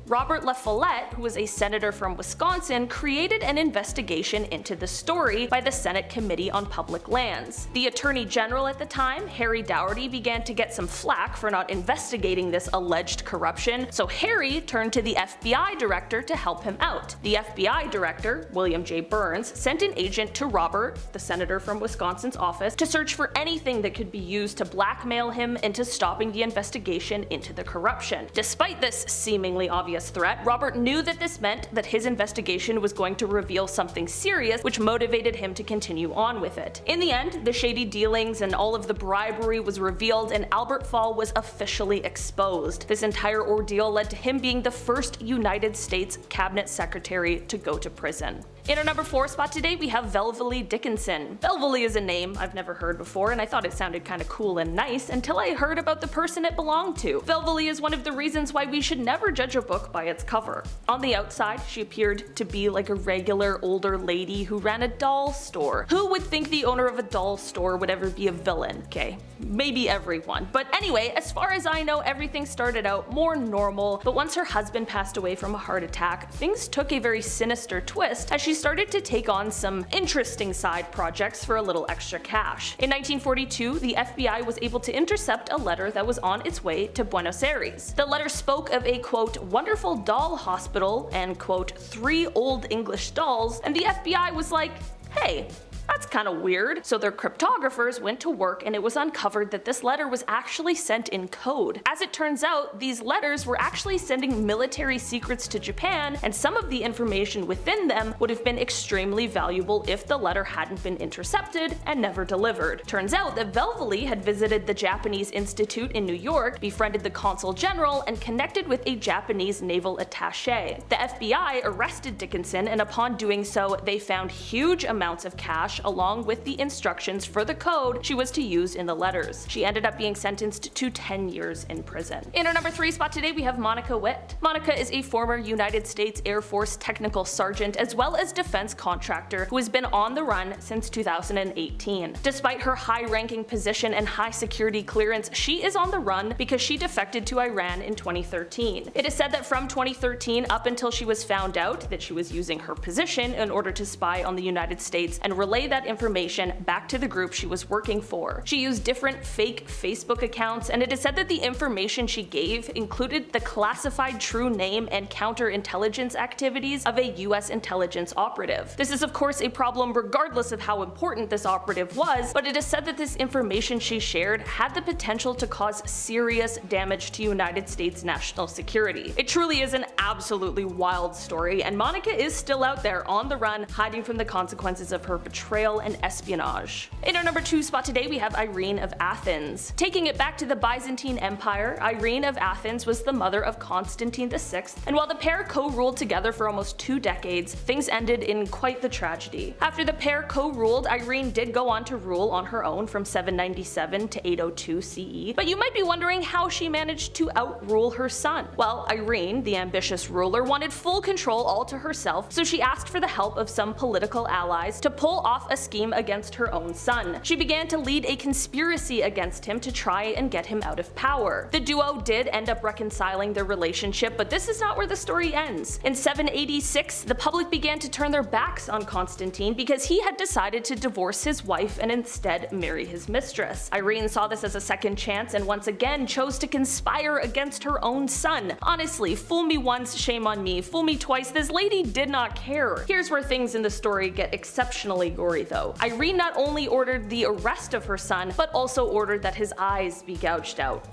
Robert La Follette, who was a senator from Wisconsin, created an investigation into the story by the Senate Committee on Public Lands. The Attorney General at the time, Harry Dougherty, began to get some flack for not investigating this alleged corruption, so Harry turned to the FBI director to help him out. The FBI director, William J. Burns, sent an agent to Robert, the senator from Wisconsin's office, to search for anything that could be used to blackmail him into stopping the investigation into the corruption. Despite this seemingly obvious threat, Robert knew that this meant that his investigation was going to reveal something serious, which motivated him to continue on with it. In the end, the shady dealings and all of the bribery was revealed and Albert Fall was officially exposed. This entire ordeal led to him being the first United States cabinet secretary to go to prison. In our number 4 spot today, we have Velvalee Dickinson. Velvalee is a name I've never heard before, and I thought it sounded kinda cool and nice until I heard about the person it belonged to. Velvalee is one of the reasons why we should never judge a book by its cover. On the outside, she appeared to be like a regular older lady who ran a doll store. Who would think the owner of a doll store would ever be a villain? Okay, maybe everyone. But anyway, as far as I know, everything started out more normal, but once her husband passed away from a heart attack, things took a very sinister twist as she started to take on some interesting side projects for a little extra cash. In 1942, the FBI was able to intercept a letter that was on its way to Buenos Aires. The letter spoke of a quote, wonderful doll hospital and quote, 3 old English dolls, and the FBI was like, hey, that's kinda weird. So their cryptographers went to work and it was uncovered that this letter was actually sent in code. As it turns out, these letters were actually sending military secrets to Japan, and some of the information within them would have been extremely valuable if the letter hadn't been intercepted and never delivered. Turns out that Velvalee had visited the Japanese Institute in New York, befriended the consul general, and connected with a Japanese naval attaché. The FBI arrested Dickinson, and upon doing so, they found huge amounts of cash along with the instructions for the code she was to use in the letters. She ended up being sentenced to 10 years in prison. In our number 3 spot today, we have Monica Witt. Monica is a former United States Air Force technical sergeant as well as defense contractor who has been on the run since 2018. Despite her high-ranking position and high security clearance, she is on the run because she defected to Iran in 2013. It is said that from 2013 up until she was found out that she was using her position in order to spy on the United States and relay that information back to the group she was working for. She used different fake Facebook accounts, and it is said that the information she gave included the classified true name and counterintelligence activities of a US intelligence operative. This is of course a problem regardless of how important this operative was, but it is said that this information she shared had the potential to cause serious damage to United States national security. It truly is an absolutely wild story, and Monica is still out there on the run, hiding from the consequences of her betrayal and espionage. In our number 2 spot today, we have Irene of Athens. Taking it back to the Byzantine Empire, Irene of Athens was the mother of Constantine VI, and while the pair co-ruled together for almost 2 decades, things ended in quite the tragedy. After the pair co-ruled, Irene did go on to rule on her own from 797 to 802 CE, but you might be wondering how she managed to outrule her son. Well, Irene, the ambitious ruler, wanted full control all to herself, so she asked for the help of some political allies to pull off a scheme against her own son. She began to lead a conspiracy against him to try and get him out of power. The duo did end up reconciling their relationship, but this is not where the story ends. In 786, the public began to turn their backs on Constantine because he had decided to divorce his wife and instead marry his mistress. Irene saw this as a second chance and once again chose to conspire against her own son. Honestly, fool me once, shame on me. Fool me twice, this lady did not care. Here's where things in the story get exceptionally gory though. Irene not only ordered the arrest of her son, but also ordered that his eyes be gouged out.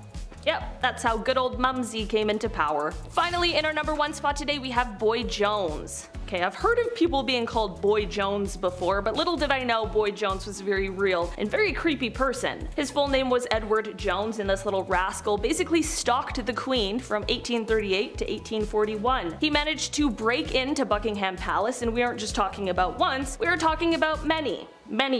Yep, that's how good old Mumsy came into power. Finally, in our number 1 spot today, we have Boy Jones. Okay, I've heard of people being called Boy Jones before, but little did I know Boy Jones was a very real and very creepy person. His full name was Edward Jones, and this little rascal basically stalked the Queen from 1838 to 1841. He managed to break into Buckingham Palace, and we aren't just talking about once, we are talking about many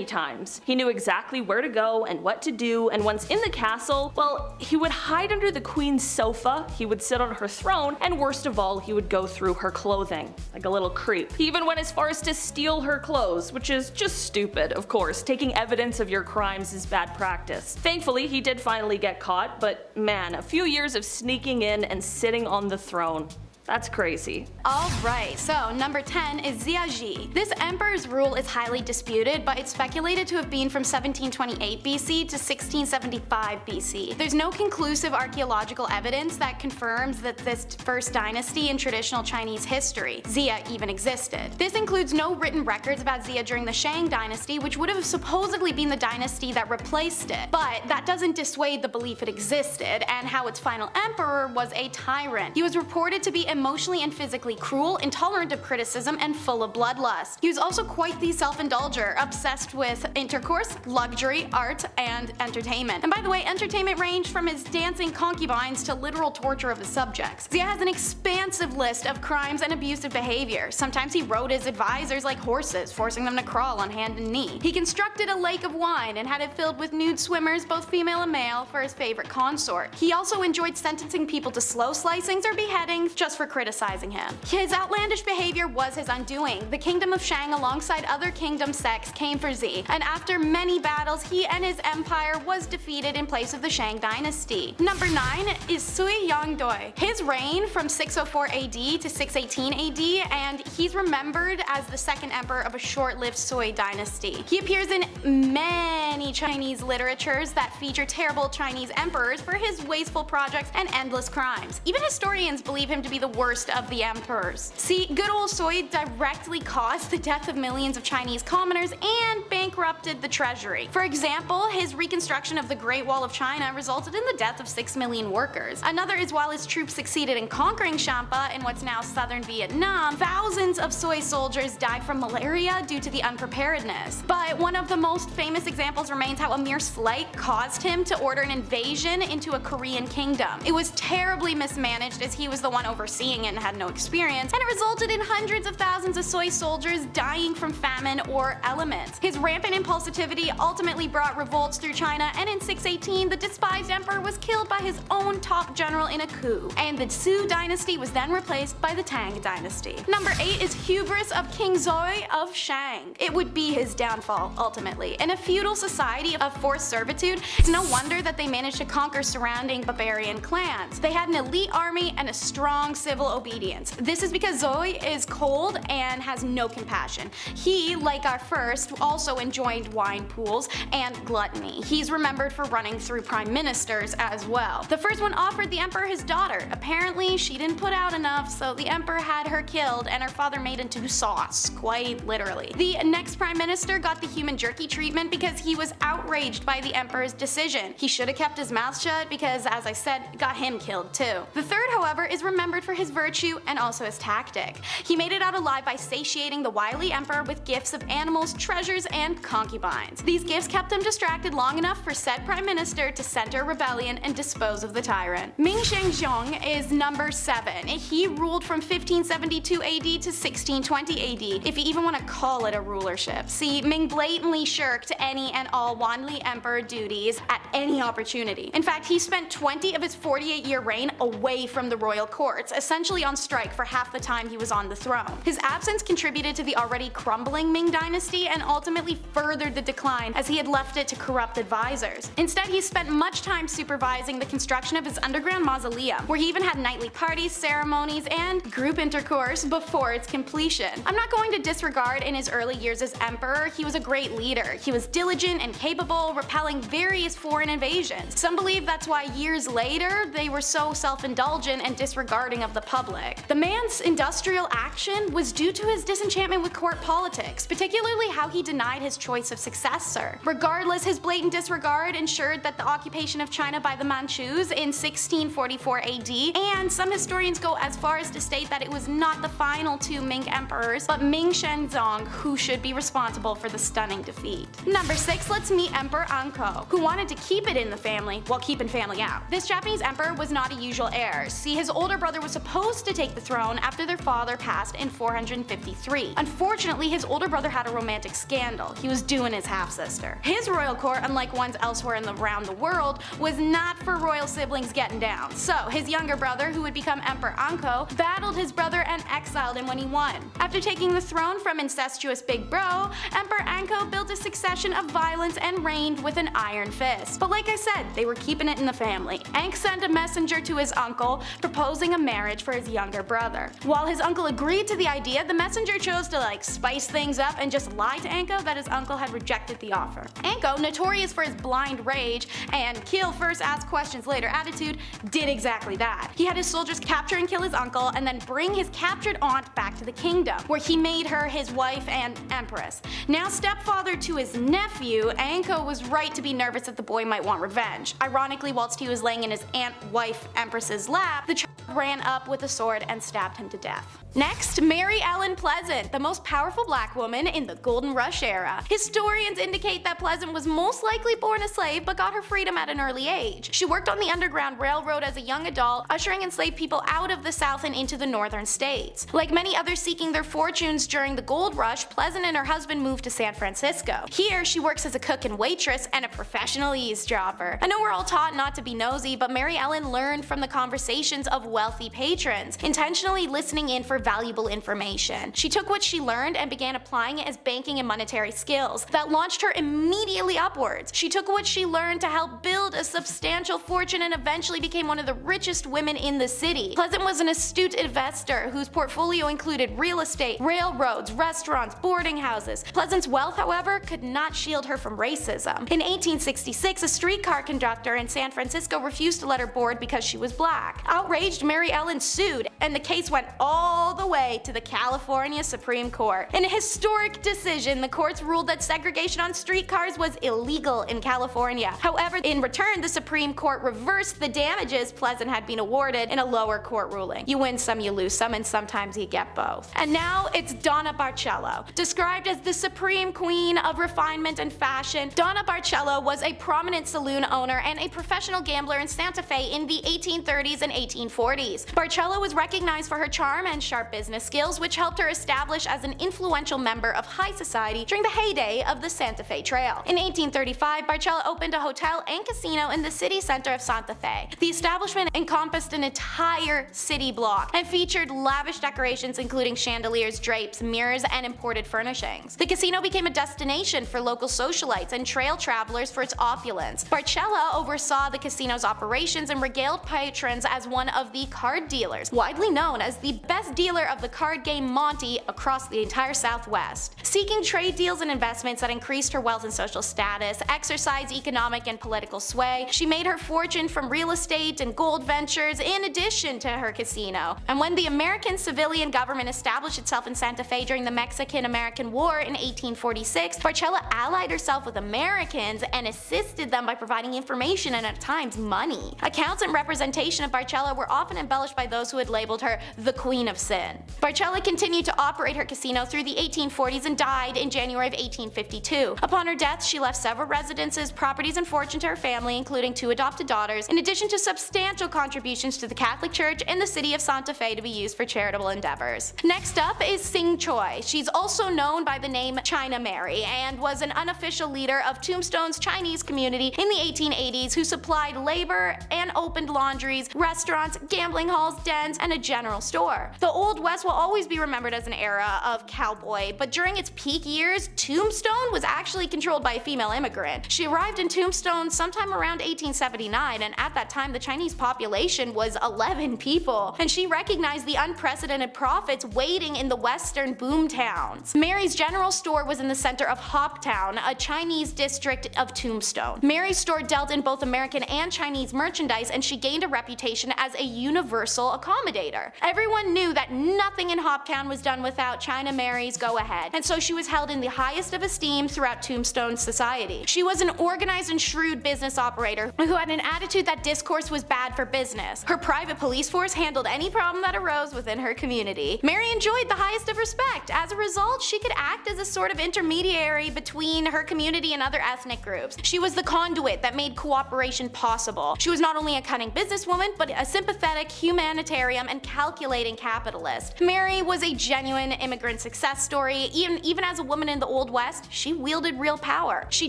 times. He knew exactly where to go and what to do, and once in the castle, well, he would hide under the Queen's sofa, he would sit on her throne, and worst of all, he would go through her clothing, like a little creep. He even went as far as to steal her clothes, which is just stupid, of course. Taking evidence of your crimes is bad practice. Thankfully, he did finally get caught, but man, a few years of sneaking in and sitting on the throne. That's crazy.
Alright, so number 10 is Zhia. This emperor's rule is highly disputed, but it's speculated to have been from 1728 BC to 1675 BC. There's no conclusive archaeological evidence that confirms that this first dynasty in traditional Chinese history, Xia, even existed. This includes no written records about Xia during the Shang dynasty, which would have supposedly been the dynasty that replaced it. But that doesn't dissuade the belief it existed, and how its final emperor was a tyrant. He was reported to be emotionally and physically cruel, intolerant of criticism, and full of bloodlust. He was also quite the self-indulger, obsessed with intercourse, luxury, art, and entertainment. And by the way, entertainment ranged from his dancing concubines to literal torture of his subjects. Xia has an expansive list of crimes and abusive behavior. Sometimes he rode his advisors like horses, forcing them to crawl on hand and knee. He constructed a lake of wine and had it filled with nude swimmers, both female and male, for his favorite consort. He also enjoyed sentencing people to slow slicings or beheadings just for criticizing him. His outlandish behavior was his undoing. The kingdom of Shang alongside other kingdom sects came for Xi, and after many battles he and his empire was defeated in place of the Shang dynasty. Number 9 is Sui Yangdi. His reign from 604 AD to 618 AD, and he's remembered as the second emperor of a short-lived Sui dynasty. He appears in many Chinese literatures that feature terrible Chinese emperors for his wasteful projects and endless crimes. Even historians believe him to be the worst of the emperors. See, good old Sui directly caused the death of millions of Chinese commoners and bankrupted the treasury. For example, his reconstruction of the Great Wall of China resulted in the death of 6 million workers. Another is while his troops succeeded in conquering Champa in what's now southern Vietnam, thousands of Sui soldiers died from malaria due to the unpreparedness. But one of the most famous examples remains how a mere slight caused him to order an invasion into a Korean kingdom. It was terribly mismanaged as he was the one overseeing it and had no experience, and it resulted in hundreds of thousands of Sui soldiers dying from famine or elements. His rampant impulsivity ultimately brought revolts through China, and in 618 the despised emperor was killed by his own top general in a coup, and the Zhou dynasty was then replaced by the Tang dynasty. Number 8 is hubris of King Zhou of Shang. It would be his downfall, ultimately. In a feudal society of forced servitude, it's no wonder that they managed to conquer surrounding barbarian clans. They had an elite army and a strong civil obedience. This is because Zhou is cold and has no compassion. He, like our first, also enjoyed wine pools and gluttony. He's remembered for running through prime ministers as well. The first one offered the emperor his daughter. Apparently, she didn't put out enough, so the emperor had her killed and her father made into sauce, quite literally. The next prime minister got the human jerky treatment because he was outraged by the emperor's decision. He should have kept his mouth shut because, as I said, it got him killed too. The third, however, is remembered for his virtue and also his tactic. He made it out alive by satiating the wily emperor with gifts of animals, treasures, and concubines. These gifts kept him distracted long enough for said prime minister to center rebellion and dispose of the tyrant. Ming Shenzong is number 7. He ruled from 1572 AD to 1620 AD, if you even want to call it a rulership. See, Ming blatantly shirked any and all wanly emperor duties at any opportunity. In fact, he spent 20 of his 48-year reign away from the royal courts, essentially on strike for half the time he was on the throne. His absence contributed to the already crumbling Ming dynasty and ultimately furthered the decline as he had left it to corrupt advisors. Instead, he spent much time supervising the construction of his underground mausoleum, where he even had nightly parties, ceremonies, and group intercourse before its completion. I'm not going to disregard in his early years as emperor, he was a great leader. He was diligent and capable, repelling various foreign invasions. Some believe that's why years later they were so self-indulgent and disregarding of the public. The man's industrial action was due to his disenchantment with court politics, particularly how he denied his choice of successor. Regardless, his blatant disregard ensured that the occupation of China by the Manchus in 1644 AD, and some historians go as far as to state that it was not the final 2 Ming emperors, but Ming Shenzong who should be responsible for the stunning defeat. Number 6, let's meet Emperor Anko, who wanted to keep it in the family while keeping family out. This Japanese emperor was not a usual heir. See, his older brother was supposed to take the throne after their father passed in 453. Unfortunately, his older brother had a romantic scandal. He was doing his half-sister. His royal court, unlike ones elsewhere around the world, was not for royal siblings getting down. So his younger brother, who would become Emperor Anko, battled his brother and exiled him when he won. After taking the throne from incestuous Big Bro, Emperor Anko built a succession of violence and reigned with an iron fist. But like I said, they were keeping it in the family. Ank sent a messenger to his uncle, proposing a marriage for his younger brother. While his uncle agreed to the idea, the messenger chose to spice things up and just lie to Anko that his uncle had rejected the offer. Anko, notorious for his blind rage and kill first ask questions later attitude, did exactly that. He had his soldiers capture and kill his uncle and then bring his captured aunt back to the kingdom, where he made her his wife and empress. Now stepfather to his nephew, Anko was right to be nervous that the boy might want revenge. Ironically, whilst he was laying in his aunt, wife, empress's lap, the ran up with a sword and stabbed him to death. Next, Mary Ellen Pleasant, the most powerful black woman in the Golden Rush era. Historians indicate that Pleasant was most likely born a slave but got her freedom at an early age. She worked on the Underground Railroad as a young adult, ushering enslaved people out of the South and into the northern states. Like many others seeking their fortunes during the gold rush, Pleasant and her husband moved to San Francisco. Here, she works as a cook and waitress and a professional eavesdropper. I know we're all taught not to be nosy, but Mary Ellen learned from the conversations of wealthy patrons, intentionally listening in for valuable information. She took what she learned and began applying it as banking and monetary skills that launched her immediately upwards. She took what she learned to help build a substantial fortune and eventually became one of the richest women in the city. Pleasant was an astute investor whose portfolio included real estate, railroads, restaurants, boarding houses. Pleasant's wealth, however, could not shield her from racism. In 1866, a streetcar conductor in San Francisco refused to let her board because she was black. Outraged, Mary Ellen sued, and the case went all the way to the California Supreme Court. In a historic decision, the courts ruled that segregation on streetcars was illegal in California. However, in return, the Supreme Court reversed the damages Pleasant had been awarded in a lower court ruling. You win some, you lose some, and sometimes you get both. And now it's Donna Barcelo. Described as the supreme queen of refinement and fashion, Donna Barcelo was a prominent saloon owner and a professional gambler in Santa Fe in the 1830s and 1840s. Barcelo was recognized for her charm and sharp business skills, which helped her establish as an influential member of high society during the heyday of the Santa Fe Trail. In 1835, Barcelo opened a hotel and casino in the city center of Santa Fe. The establishment encompassed an entire city block and featured lavish decorations including chandeliers, drapes, mirrors, and imported furnishings. The casino became a destination for local socialites and trail travelers for its opulence. Barcelo oversaw the casino's operations and regaled patrons as one of the card dealers, widely known as the best dealer of the card game Monte across the entire Southwest. Seeking trade deals and investments that increased her wealth and social status, exercised economic and political sway, she made her fortune from real estate and gold ventures in addition to her casino. And when the American civilian government established itself in Santa Fe during the Mexican-American War in 1846, Barcelo allied herself with Americans and assisted them by providing information and at times money. Accounts and representation of Barcelo were often embellished by those who had labeled her the Queen of Sin. Barcelo continued to operate her casino through the 1840s and died in January of 1852. Upon her death, she left several residences, properties, and fortune to her family, including 2 adopted daughters, in addition to substantial contributions to the Catholic Church in the city of Santa Fe to be used for charitable endeavors. Next up is Sing Choi. She's also known by the name China Mary and was an unofficial leader of Tombstone's Chinese community in the 1880s who supplied labor and opened laundries, restaurants, gambling halls, dens, and a general store. The Old West will always be remembered as an era of cowboy, but during its peak years, Tombstone was actually controlled by a female immigrant. She arrived in Tombstone sometime around 1879, and at that time the Chinese population was 11 people, and she recognized the unprecedented profits waiting in the western boom towns. Mary's general store was in the center of Hoptown, a Chinese district of Tombstone. Mary's store dealt in both American and Chinese merchandise, and she gained a reputation as a universal accommodator. Everyone knew that nothing in Hoptown was done without China Mary's go-ahead, and so she was held in the highest of esteem throughout Tombstone society. She was an organized and shrewd business operator who had an attitude that discourse was bad for business. Her private police force handled any problem that arose within her community. Mary enjoyed the highest of respect. As a result, she could act as a sort of intermediary between her community and other ethnic groups. She was the conduit that made cooperation possible. She was not only a cunning businesswoman, but a sympathetic humanitarian and calculating capitalist. Mary was a genuine immigrant success story. Even as a woman in the Old West, she wielded real power. She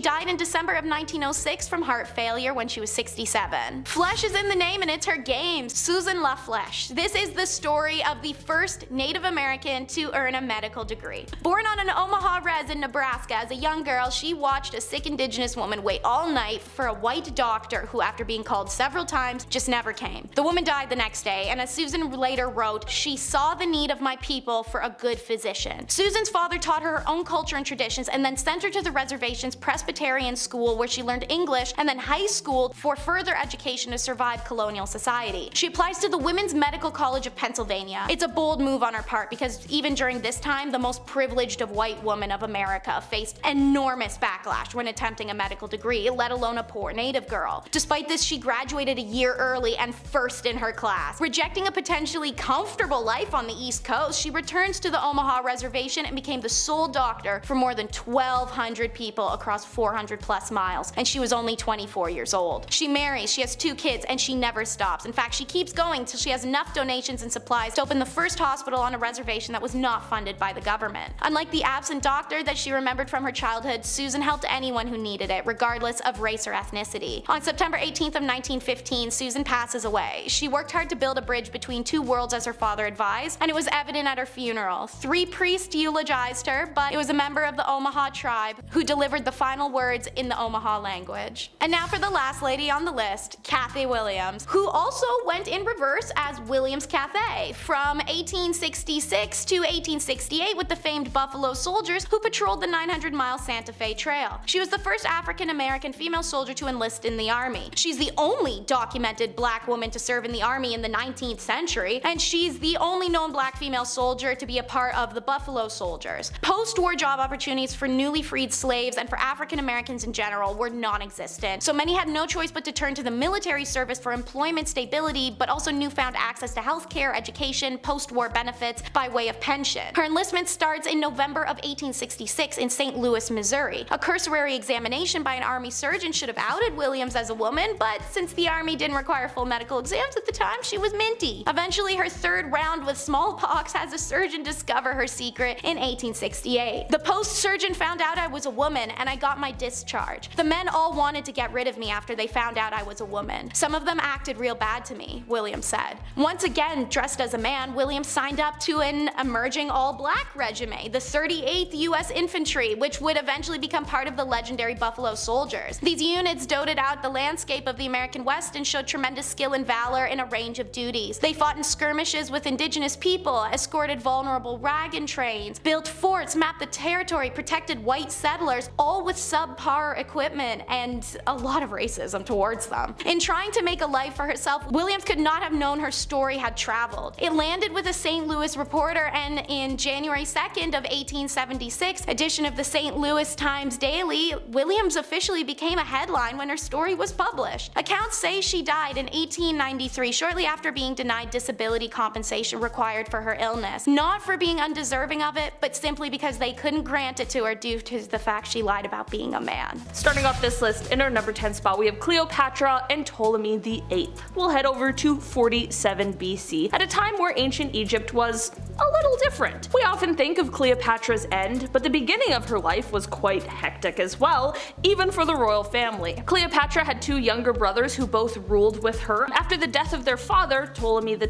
died in December of 1906 from heart failure when she was 67. Flesh is in the name and it's her game. Susan LaFleche. This is the story of the first Native American to earn a medical degree. Born on an Omaha res in Nebraska as a young girl, she watched a sick indigenous woman wait all night for a white doctor who, after being called several times, just never came. The woman died the next day, and as Susan later wrote, she saw the need of my people for a good physician. Susan's father taught her her own culture and traditions and then sent her to the reservation's Presbyterian school where she learned English and then high school for further education to survive colonial society. She applies to the Women's Medical College of Pennsylvania. It's a bold move on her part because even during this time, the most privileged of white women of America faced enormous backlash when attempting a medical degree, let alone a poor native girl. Despite this, she graduated a year early and first in her class. class. Rejecting a potentially comfortable life on the East Coast, she returns to the Omaha reservation and became the sole doctor for more than 1,200 people across 400 plus miles, and she was only 24 years old. She marries, she has 2 kids, and she never stops. In fact, she keeps going till she has enough donations and supplies to open the first hospital on a reservation that was not funded by the government. Unlike the absent doctor that she remembered from her childhood, Susan helped anyone who needed it, regardless of race or ethnicity. On September 18th of 1915, Susan passes away. She worked hard to build a bridge between 2 worlds as her father advised, and it was evident at her funeral. 3 priests eulogized her, but it was a member of the Omaha tribe who delivered the final words in the Omaha language. And now for the last lady on the list, Cathy Williams, who also went in reverse as Williams Cathay from 1866 to 1868 with the famed Buffalo Soldiers who patrolled the 900-mile Santa Fe Trail. She was the first African-American female soldier to enlist in the Army. She's the only documented black woman to serve in the Army in the 19th century, and she's the only known black female soldier to be a part of the Buffalo Soldiers. Post-war job opportunities for newly freed slaves and for African Americans in general were non-existent, so many had no choice but to turn to the military service for employment stability, but also newfound access to healthcare, education, post-war benefits by way of pension. Her enlistment starts in November of 1866 in St. Louis, Missouri. A cursory examination by an Army surgeon should have outed Williams as a woman, but since the Army didn't require full medical exams at the time, she was minty. Eventually, her 3rd round with smallpox has a surgeon discover her secret in 1868. The post-surgeon found out I was a woman, and I got my discharge. The men all wanted to get rid of me after they found out I was a woman. Some of them acted real bad to me, Williams said. Once again, dressed as a man, Williams signed up to an emerging all-black regiment, the 38th U.S. Infantry, which would eventually become part of the legendary Buffalo Soldiers. These units dotted out the landscape of the American West and showed tremendous skill and valor in a range of duties. They fought in skirmishes with indigenous people, escorted vulnerable wagon trains, built forts, mapped the territory, protected white settlers, all with subpar equipment and a lot of racism towards them. In trying to make a life for herself, Williams could not have known her story had traveled. It landed with a St. Louis Reporter, and in January 2nd of 1876 edition of the St. Louis Times Daily, Williams officially became a headline when her story was published. Accounts say she died in 1893, shortly after being denied disability compensation required for her illness. Not for being undeserving of it, but simply because they couldn't grant it to her due to the fact she lied about being a man.
Starting off this list, in our number 10 spot, we have Cleopatra and Ptolemy VIII. We'll head over to 47 BC, at a time where ancient Egypt was a little different. We often think of Cleopatra's end, but the beginning of her life was quite hectic as well, even for the royal family. Cleopatra had 2 younger brothers who both ruled with her after the death of their father, Ptolemy XII.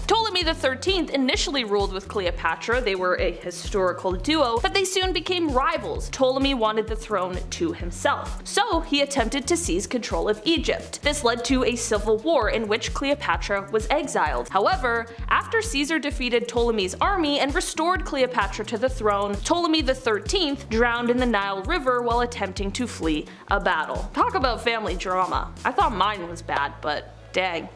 Ptolemy XIII initially ruled with Cleopatra. They were a historical duo, but they soon became rivals. Ptolemy wanted the throne to himself, so he attempted to seize control of Egypt. This led to a civil war in which Cleopatra was exiled. However, after Caesar defeated Ptolemy's army and restored Cleopatra to the throne, Ptolemy XIII drowned in the Nile River while attempting to flee a battle. Talk about family drama. I thought mine was bad, but dang.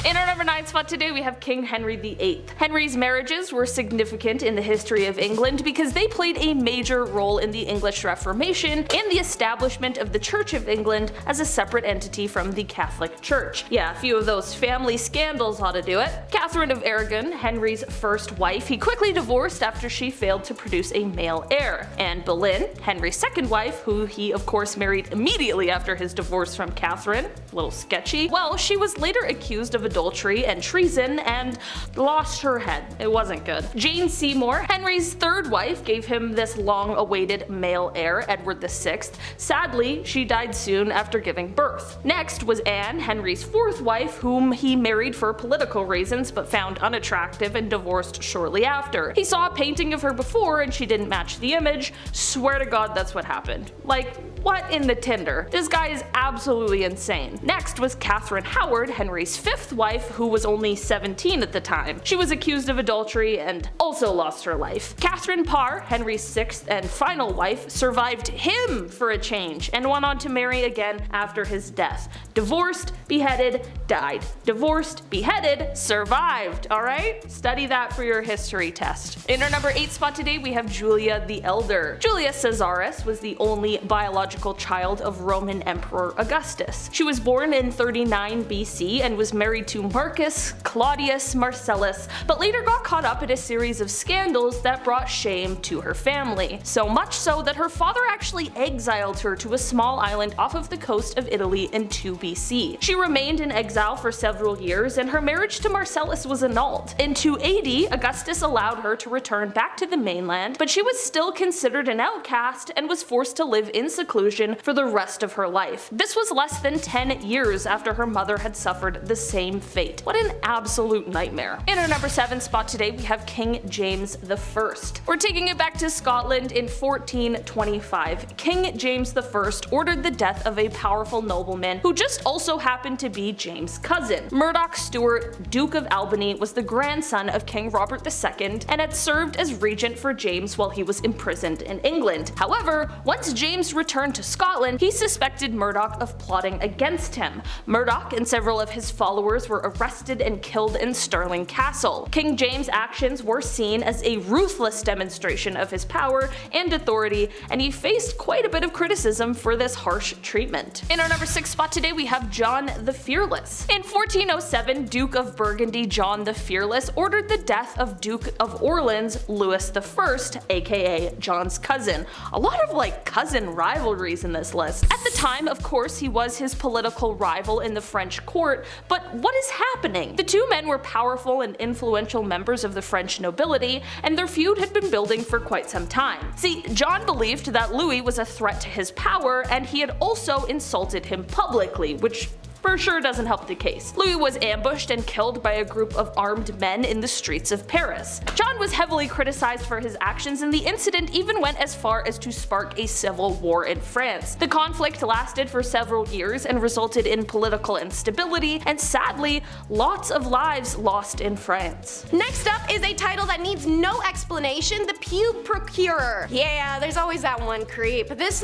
In our number 9 spot today, we have King Henry VIII. Henry's marriages were significant in the history of England because they played a major role in the English Reformation and the establishment of the Church of England as a separate entity from the Catholic Church. Yeah, a few of those family scandals ought to do it. Catherine of Aragon, Henry's first wife, he quickly divorced after she failed to produce a male heir. Anne Boleyn, Henry's second wife, who he of course married immediately after his divorce from Catherine, a little sketchy, well, she was later accused of adultery and treason and lost her head. It wasn't good. Jane Seymour, Henry's third wife, gave him this long-awaited male heir, Edward VI. Sadly, she died soon after giving birth. Next was Anne, Henry's fourth wife, whom he married for political reasons but found unattractive and divorced shortly after. He saw a painting of her before and she didn't match the image. Swear to God that's what happened. Like, what in the Tinder? This guy is absolutely insane. Next was Catherine Howard, Henry's fifth wife, who was only 17 at the time. She was accused of adultery and also lost her life. Catherine Parr, Henry's sixth and final wife, survived him for a change and went on to marry again after his death. Divorced, beheaded, died. Divorced, beheaded, survived, alright? Study that for your history test. In our number 8 spot today, we have Julia the Elder. Julia Caesaris was the only biological biological child of Roman Emperor Augustus. She was born in 39 BC and was married to Marcus Claudius Marcellus, but later got caught up in a series of scandals that brought shame to her family. So much so that her father actually exiled her to a small island off of the coast of Italy in 2 BC. She remained in exile for several years, and her marriage to Marcellus was annulled. In 280, Augustus allowed her to return back to the mainland, but she was still considered an outcast and was forced to live in seclusion for the rest of her life. This was less than 10 years after her mother had suffered the same fate. What an absolute nightmare. In our number 7 spot today, we have King James I. We're taking it back to Scotland in 1425. King James I ordered the death of a powerful nobleman who just also happened to be James' cousin. Murdoch Stewart, Duke of Albany, was the grandson of King Robert II and had served as regent for James while he was imprisoned in England. However, once James returned to Scotland, he suspected Murdoch of plotting against him. Murdoch and several of his followers were arrested and killed in Stirling Castle. King James' actions were seen as a ruthless demonstration of his power and authority, and he faced quite a bit of criticism for this harsh treatment. In our number 6 spot today, we have John the Fearless. In 1407, Duke of Burgundy John the Fearless ordered the death of Duke of Orleans Louis I, aka John's cousin. A lot of cousin rivalries in this list. At the time, of course, he was his political rival in the French court, but what is happening? The two men were powerful and influential members of the French nobility, and their feud had been building for quite some time. See, John believed that Louis was a threat to his power, and he had also insulted him publicly, which for sure doesn't help the case. Louis was ambushed and killed by a group of armed men in the streets of Paris. John was heavily criticized for his actions, and the incident even went as far as to spark a civil war in France. The conflict lasted for several years and resulted in political instability, and sadly, lots of lives lost in France.
Next up is a title that needs no explanation, the Pube Procurer. Yeah, there's always that one creep. This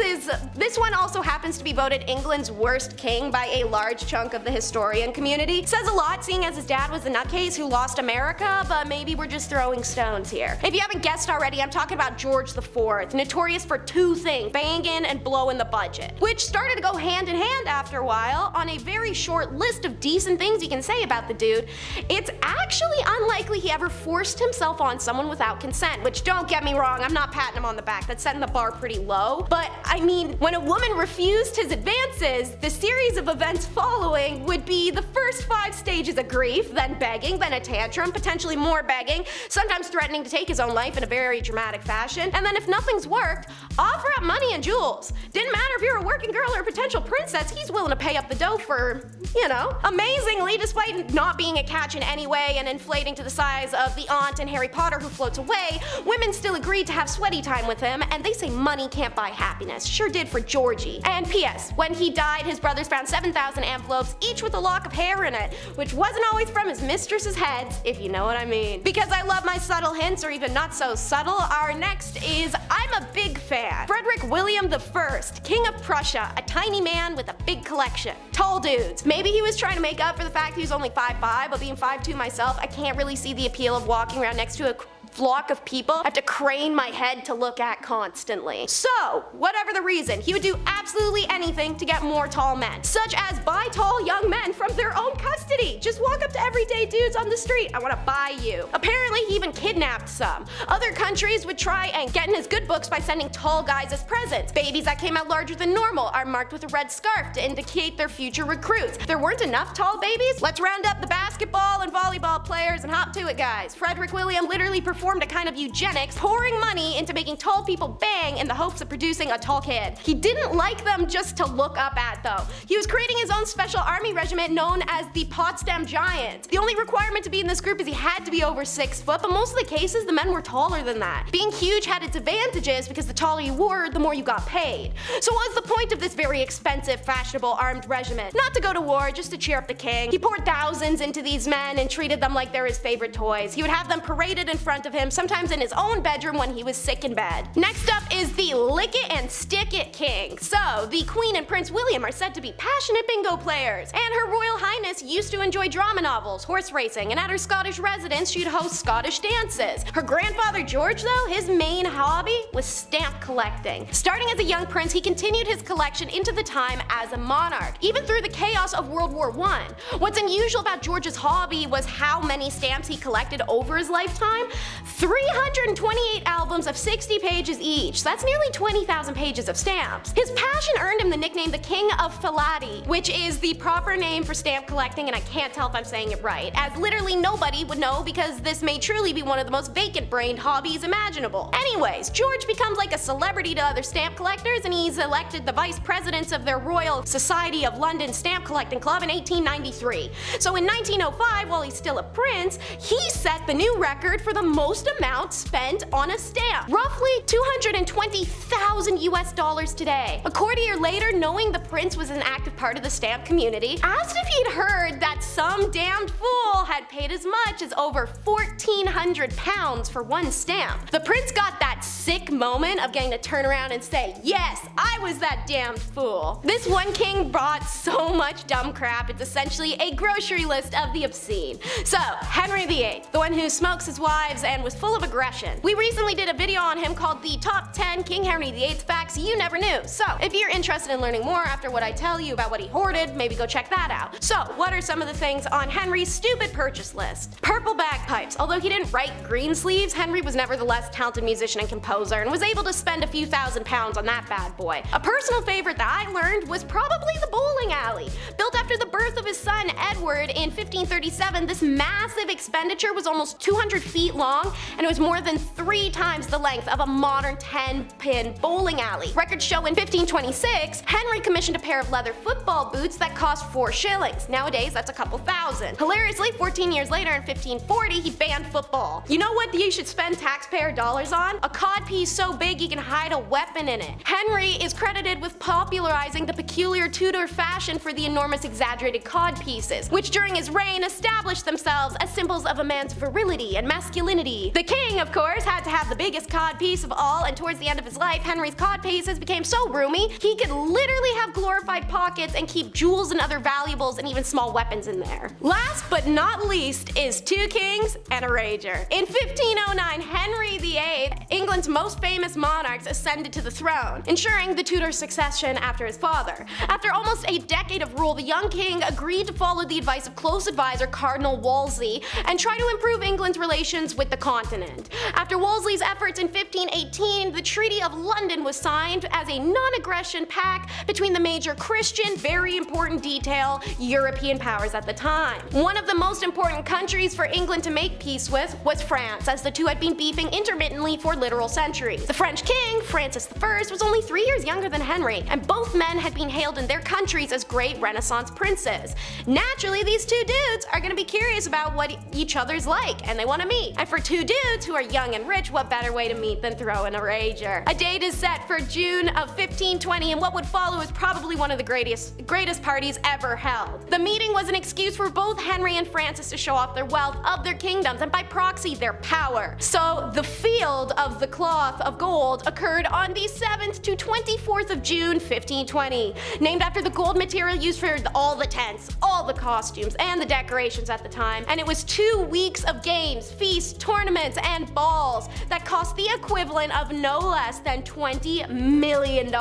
one also happens to be voted England's worst king by a large chunk of the historian community. Says a lot, seeing as his dad was the nutcase who lost America, but maybe we're just throwing stones here. If you haven't guessed already, I'm talking about George IV, notorious for two things: banging and blowing the budget, which started to go hand in hand after a while. On a very short list of decent things you can say about the dude, it's actually unlikely he ever forced himself on someone without consent, which, don't get me wrong, I'm not patting him on the back, that's setting the bar pretty low, but I mean, when a woman refused his advances, the series of events following would be the first 5 stages of grief, then begging, then a tantrum, potentially more begging, sometimes threatening to take his own life in a very dramatic fashion, and then if nothing's worked, offer up money and jewels. Didn't matter if you're a working girl or a potential princess, he's willing to pay up the dough for, you know. Amazingly, despite not being a catch in any way and inflating to the size of the aunt in Harry Potter who floats away, women still agreed to have sweaty time with him, and they say money can't buy happiness. Sure did for Georgie. And P.S. When he died, his brothers found 7,000 envelopes, each with a lock of hair in it, which wasn't always from his mistress's heads, if you know what I mean. Because I love my subtle hints, or even not so subtle, our next is I'm a big fan. Frederick William I, King of Prussia, a tiny man with a big collection. Tall dudes. Maybe he was trying to make up for the fact he was only 5'5", but being 5'2" myself, I can't really see the appeal of walking around next to a flock of people I have to crane my head to look at constantly. So, whatever the reason, he would do absolutely anything to get more tall men, such as buy tall young men from their own custody. Just walk up to everyday dudes on the street, I want to buy you. Apparently he even kidnapped some. Other countries would try and get in his good books by sending tall guys as presents. Babies that came out larger than normal are marked with a red scarf to indicate their future recruits. If there weren't enough tall babies, let's round up the basketball and volleyball players and hop to it, guys. Frederick William literally performed a kind of eugenics, pouring money into making tall people bang in the hopes of producing a tall kid. He didn't like them just to look up at, though. He was creating his own special army regiment known as the Potsdam Giants. The only requirement to be in this group is he had to be over 6 foot, but most of the cases the men were taller than that. Being huge had its advantages because the taller you were, the more you got paid. So what was the point of this very expensive, fashionable armed regiment? Not to go to war, just to cheer up the king. He poured thousands into these men and treated them like they're his favorite toys. He would have them paraded in front of of him, sometimes in his own bedroom when he was sick in bed. Next up is the Lick It and Stick It King. So, the Queen and Prince William are said to be passionate bingo players, and Her Royal Highness used to enjoy drama novels, horse racing, and at her Scottish residence she'd host Scottish dances. Her grandfather George, though, his main hobby was stamp collecting. Starting as a young prince, he continued his collection into the time as a monarch, even through the chaos of World War I. What's unusual about George's hobby was how many stamps he collected over his lifetime. 328 albums of 60 pages each. That's nearly 20,000 pages of stamps. His passion earned him the nickname the King of Philately, which is the proper name for stamp collecting, and I can't tell if I'm saying it right, as literally nobody would know because this may truly be one of the most vacant-brained hobbies imaginable. Anyways, George becomes like a celebrity to other stamp collectors, and he's elected the vice president of their Royal Society of London Stamp Collecting Club in 1893. So in 1905, while he's still a prince, he set the new record for the most amount spent on a stamp, roughly $220,000 US today. A quarter year later, knowing the prince was an active part of the stamp community, asked if he'd heard that some damned fool had paid as much as over 1,400 pounds for one stamp. The prince got that sick moment of getting to turn around and say, yes, I was that damned fool. This one king bought so much dumb crap, it's essentially a grocery list of the obscene. So, Henry VIII, the one who smokes his wives and was full of aggression. We recently did a video on him called the Top 10 King Henry VIII Facts You Never Knew. So, if you're interested in learning more after what I tell you about what he hoarded, maybe go check that out. So, what are some of the things on Henry's stupid purchase list? Purple bagpipes. Although he didn't write Greensleeves, Henry was nevertheless a talented musician and composer and was able to spend a few £1,000s on that bad boy. A personal favorite that I learned was probably the bowling alley. Built after the birth of his son Edward in 1537, this massive expenditure was almost 200 feet long, and it was more than 3 times the length of a modern 10-pin bowling alley. Records show in 1526, Henry commissioned a pair of leather football boots that cost 4 shillings. Nowadays, that's a couple thousand. Hilariously, 14 years later in 1540, he banned football. You know what you should spend taxpayer dollars on? A codpiece so big you can hide a weapon in it. Henry is credited with popularizing the peculiar Tudor fashion for the enormous exaggerated codpieces, which during his reign established themselves as symbols of a man's virility and masculinity. The king, of course, had to have the biggest codpiece of all, and towards the end of his life, Henry's codpieces became so roomy, he could literally have glorified pockets and keep jewels and other valuables and even small weapons in there. Last but not least is 2 kings and a rager. In 1509, Henry VIII, England's most famous monarch, ascended to the throne, ensuring the Tudor succession after his father. After almost a decade of rule, the young king agreed to follow the advice of close advisor Cardinal Wolsey and try to improve England's relations with the continent. After Wolsey's efforts in 1518, the Treaty of London was signed as a non-aggression pact between the major Christian, very important detail, European powers at the time. One of the most important countries for England to make peace with was France, as the two had been beefing intermittently for literal centuries. The French king, Francis I, was only 3 years younger than Henry, and both men had been hailed in their countries as great Renaissance princes. Naturally, these 2 dudes are gonna be curious about what each other's like, and they wanna meet. And for 2 dudes who are young and rich, what better way to meet than throwing a rager? A date is set for June of 1520, and what would follow is probably one of the greatest parties ever held. The meeting was an excuse for both Henry and Francis to show off their wealth of their kingdoms, and by proxy, their power. So the Field of the Cloth of Gold occurred on the 7th to 24th of June, 1520, named after the gold material used for all the tents, all the costumes, and the decorations at the time. And it was 2 weeks of games, feasts, tournaments, and balls that cost the equivalent of no less than $20 million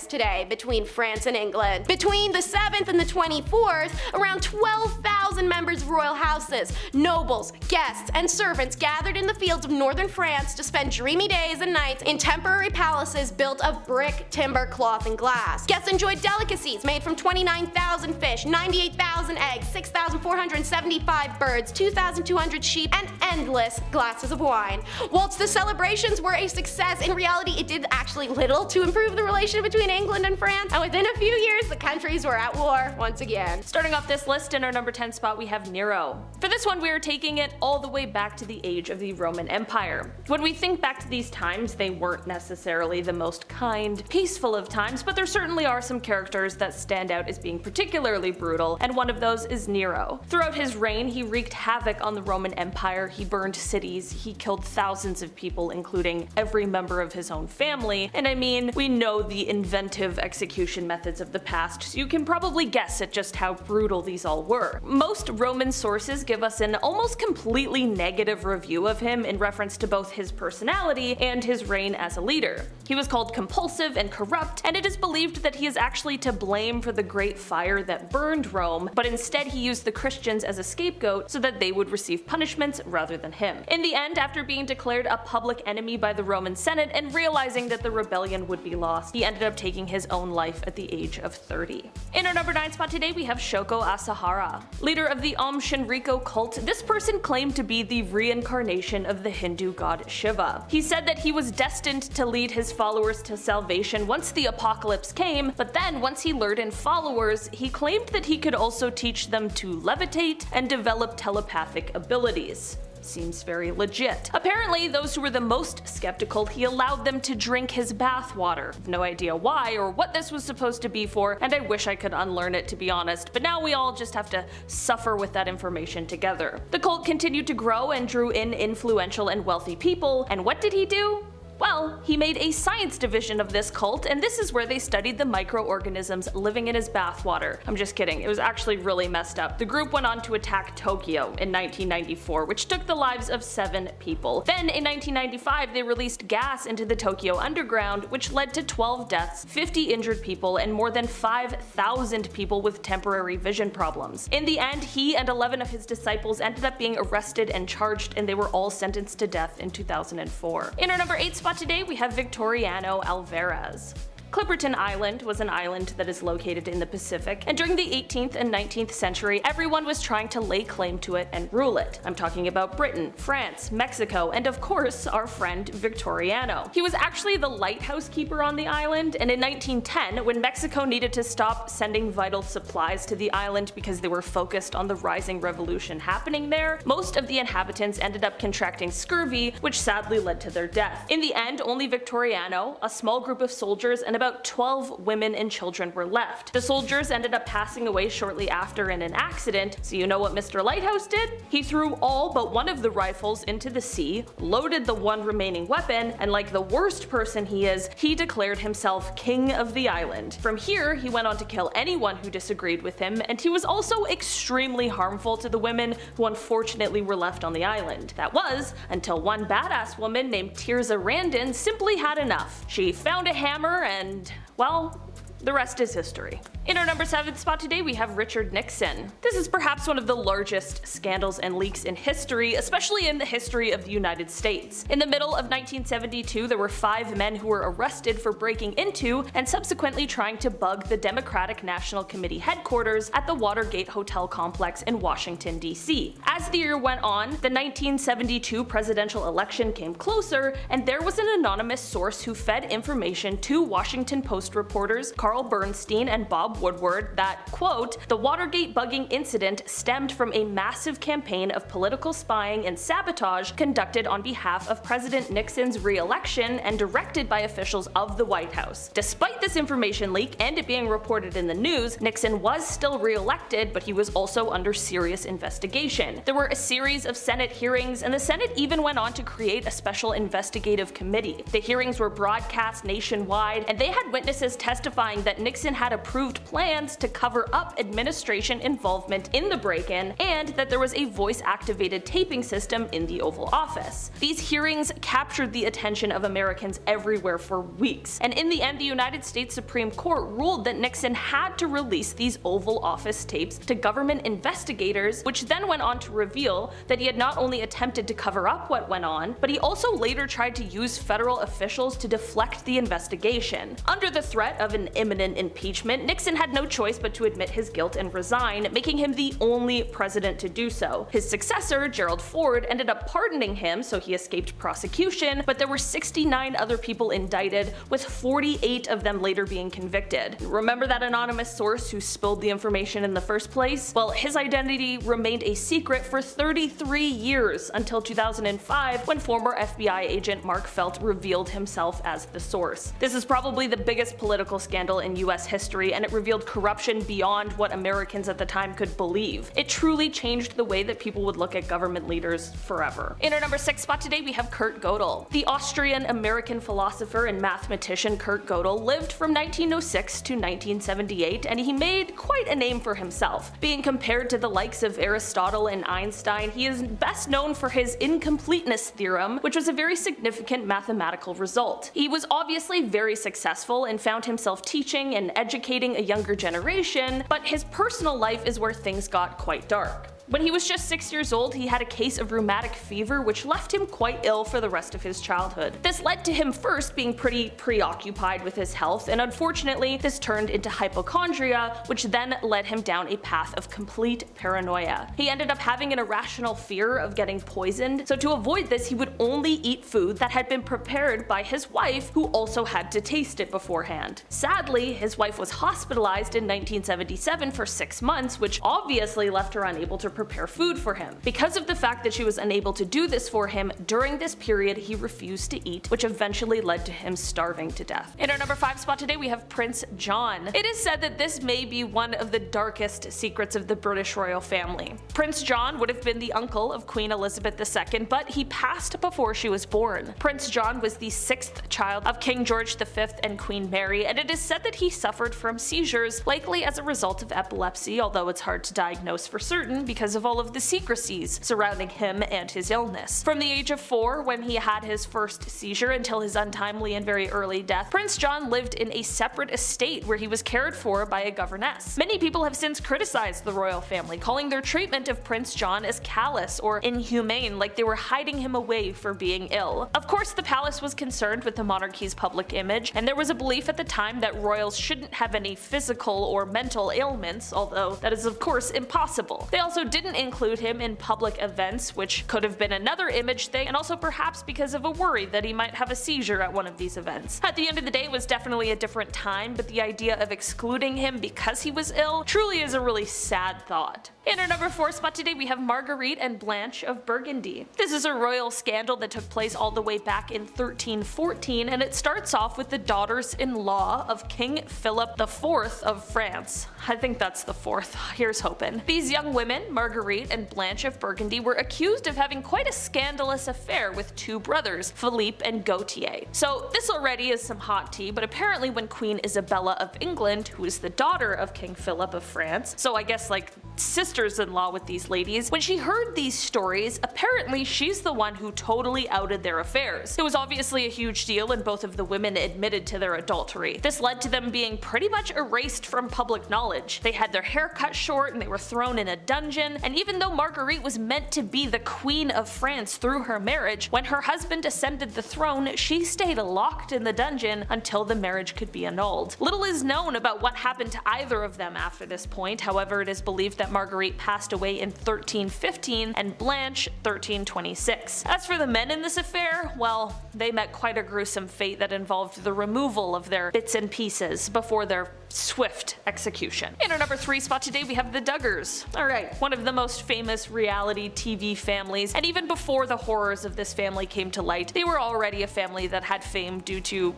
today between France and England. Between the 7th and the 24th, around 12,000 members of royal houses, nobles, guests, and servants gathered in the fields of northern France to spend dreamy days and nights in temporary palaces built of brick, timber, cloth, and glass. Guests enjoyed delicacies made from 29,000 fish, 98,000 eggs, 6,475 birds, 2,200 sheep, and endless glasses of wine. Whilst the celebration preparations were a success. In reality, it did actually little to improve the relation between England and France, and within a few years, the countries were at war once again.
Starting off this list, in our number 10 spot we have Nero. For this one we are taking it all the way back to the age of the Roman Empire. When we think back to these times, they weren't necessarily the most kind, peaceful of times, but there certainly are some characters that stand out as being particularly brutal, and one of those is Nero. Throughout his reign, he wreaked havoc on the Roman Empire, he burned cities, he killed thousands of people, including every member of his own family, and I mean, we know the inventive execution methods of the past, so you can probably guess at just how brutal these all were. Most Roman sources give us an almost completely negative review of him in reference to both his personality and his reign as a leader. He was called compulsive and corrupt, and it is believed that he is actually to blame for the great fire that burned Rome, but instead he used the Christians as a scapegoat so that they would receive punishments rather than him. In the end, after being declared a public enemy by the Roman Senate and realizing that the rebellion would be lost, he ended up taking his own life at the age of 30. In our number 9 spot today we have Shoko Asahara. Leader of the Shinriko cult, this person claimed to be the reincarnation of the Hindu god Shiva. He said that he was destined to lead his followers to salvation once the apocalypse came, but then once he lured in followers, he claimed that he could also teach them to levitate and develop telepathic abilities. Seems very legit. Apparently, those who were the most skeptical, he allowed them to drink his bath water. No idea why or what this was supposed to be for, and I wish I could unlearn it, to be honest, but now we all just have to suffer with that information together. The cult continued to grow and drew in influential and wealthy people, and what did he do? Well, he made a science division of this cult, and this is where they studied the microorganisms living in his bathwater. I'm just kidding, it was actually really messed up. The group went on to attack Tokyo in 1994, which took the lives of 7 people. Then in 1995, they released gas into the Tokyo underground, which led to 12 deaths, 50 injured people, and more than 5,000 people with temporary vision problems. In the end, he and 11 of his disciples ended up being arrested and charged, and they were all sentenced to death in 2004. In our number 8 spot today we have Victoriano Alvarez. Clipperton Island was an island that is located in the Pacific, and during the 18th and 19th century, everyone was trying to lay claim to it and rule it. I'm talking about Britain, France, Mexico, and of course, our friend Victoriano. He was actually the lighthouse keeper on the island, and in 1910, when Mexico needed to stop sending vital supplies to the island because they were focused on the rising revolution happening there, most of the inhabitants ended up contracting scurvy, which sadly led to their death. In the end, only Victoriano, a small group of soldiers, and about 12 women and children were left. The soldiers ended up passing away shortly after in an accident, so you know what Mr. Lighthouse did? He threw all but one of the rifles into the sea, loaded the one remaining weapon, and like the worst person he is, he declared himself king of the island. From here, he went on to kill anyone who disagreed with him, and he was also extremely harmful to the women who unfortunately were left on the island. That was until one badass woman named Tirza Randin simply had enough. She found a hammer and, well, the rest is history. In our number 7 spot today we have Richard Nixon. This is perhaps one of the largest scandals and leaks in history, especially in the history of the United States. In the middle of 1972, there were 5 men who were arrested for breaking into and subsequently trying to bug the Democratic National Committee headquarters at the Watergate Hotel complex in Washington, D.C. As the year went on, the 1972 presidential election came closer, and there was an anonymous source who fed information to Washington Post reporters Carl Bernstein and Bob Woodward that, quote, the Watergate bugging incident stemmed from a massive campaign of political spying and sabotage conducted on behalf of President Nixon's re-election and directed by officials of the White House. Despite this information leak and it being reported in the news, Nixon was still re-elected, but he was also under serious investigation. There were a series of Senate hearings, and the Senate even went on to create a special investigative committee. The hearings were broadcast nationwide, and they had witnesses testifying that Nixon had approved plans to cover up administration involvement in the break-in, and that there was a voice-activated taping system in the Oval Office. These hearings captured the attention of Americans everywhere for weeks, and in the end the United States Supreme Court ruled that Nixon had to release these Oval Office tapes to government investigators, which then went on to reveal that he had not only attempted to cover up what went on, but he also later tried to use federal officials to deflect the investigation. Under the threat of an imminent impeachment, Nixon had no choice but to admit his guilt and resign, making him the only president to do so. His successor, Gerald Ford, ended up pardoning him, so he escaped prosecution, but there were 69 other people indicted, with 48 of them later being convicted. Remember that anonymous source who spilled the information in the first place? Well, his identity remained a secret for 33 years until 2005, when former FBI agent Mark Felt revealed himself as the source. This is probably the biggest political scandal in US history, and it revealed corruption beyond what Americans at the time could believe. It truly changed the way that people would look at government leaders forever. In our number 6 spot today, we have Kurt Gödel. The Austrian-American philosopher and mathematician Kurt Gödel lived from 1906 to 1978, and he made quite a name for himself. Being compared to the likes of Aristotle and Einstein, he is best known for his incompleteness theorem, which was a very significant mathematical result. He was obviously very successful and found himself teaching and educating a younger generation, but his personal life is where things got quite dark. When he was just 6 years old, he had a case of rheumatic fever which left him quite ill for the rest of his childhood. This led to him first being pretty preoccupied with his health, and unfortunately this turned into hypochondria, which then led him down a path of complete paranoia. He ended up having an irrational fear of getting poisoned, so to avoid this he would only eat food that had been prepared by his wife, who also had to taste it beforehand. Sadly, his wife was hospitalized in 1977 for 6 months, which obviously left her unable to prepare food for him. Because of the fact that she was unable to do this for him, during this period he refused to eat, which eventually led to him starving to death. In our number 5 spot today, we have Prince John. It is said that this may be one of the darkest secrets of the British royal family. Prince John would have been the uncle of Queen Elizabeth II, but he passed before she was born. Prince John was the 6th child of King George V and Queen Mary, and it is said that he suffered from seizures, likely as a result of epilepsy, although it's hard to diagnose for certain because of all of the secrecies surrounding him and his illness. From the age of 4, when he had his first seizure, until his untimely and very early death, Prince John lived in a separate estate where he was cared for by a governess. Many people have since criticized the royal family, calling their treatment of Prince John as callous or inhumane, like they were hiding him away for being ill. Of course, the palace was concerned with the monarchy's public image, and there was a belief at the time that royals shouldn't have any physical or mental ailments, although that is of course impossible. They also didn't include him in public events, which could have been another image thing, and also perhaps because of a worry that he might have a seizure at one of these events. At the end of the day, it was definitely a different time, but the idea of excluding him because he was ill truly is a really sad thought. In our number 4 spot today, we have Marguerite and Blanche of Burgundy. This is a royal scandal that took place all the way back in 1314, and it starts off with the daughters-in-law of King Philip IV of France. I think that's the 4th. Here's hoping. These young women, Marguerite and Blanche of Burgundy, were accused of having quite a scandalous affair with 2 brothers, Philippe and Gautier. So this already is some hot tea, but apparently when Queen Isabella of England, who is the daughter of King Philip of France, so I guess like sisters-in-law with these ladies, when she heard these stories, apparently she's the one who totally outed their affairs. It was obviously a huge deal, and both of the women admitted to their adultery. This led to them being pretty much erased from public knowledge. They had their hair cut short and they were thrown in a dungeon, and even though Marguerite was meant to be the Queen of France through her marriage, when her husband ascended the throne, she stayed locked in the dungeon until the marriage could be annulled. Little is known about what happened to either of them after this point. However, it is believed that Marguerite passed away in 1315 and Blanche 1326. As for the men in this affair, well, they met quite a gruesome fate that involved the removal of their bits and pieces before their swift execution. In our number 3 spot today, we have the Duggars. Alright, one of the most famous reality TV families, and even before the horrors of this family came to light, they were already a family that had fame due to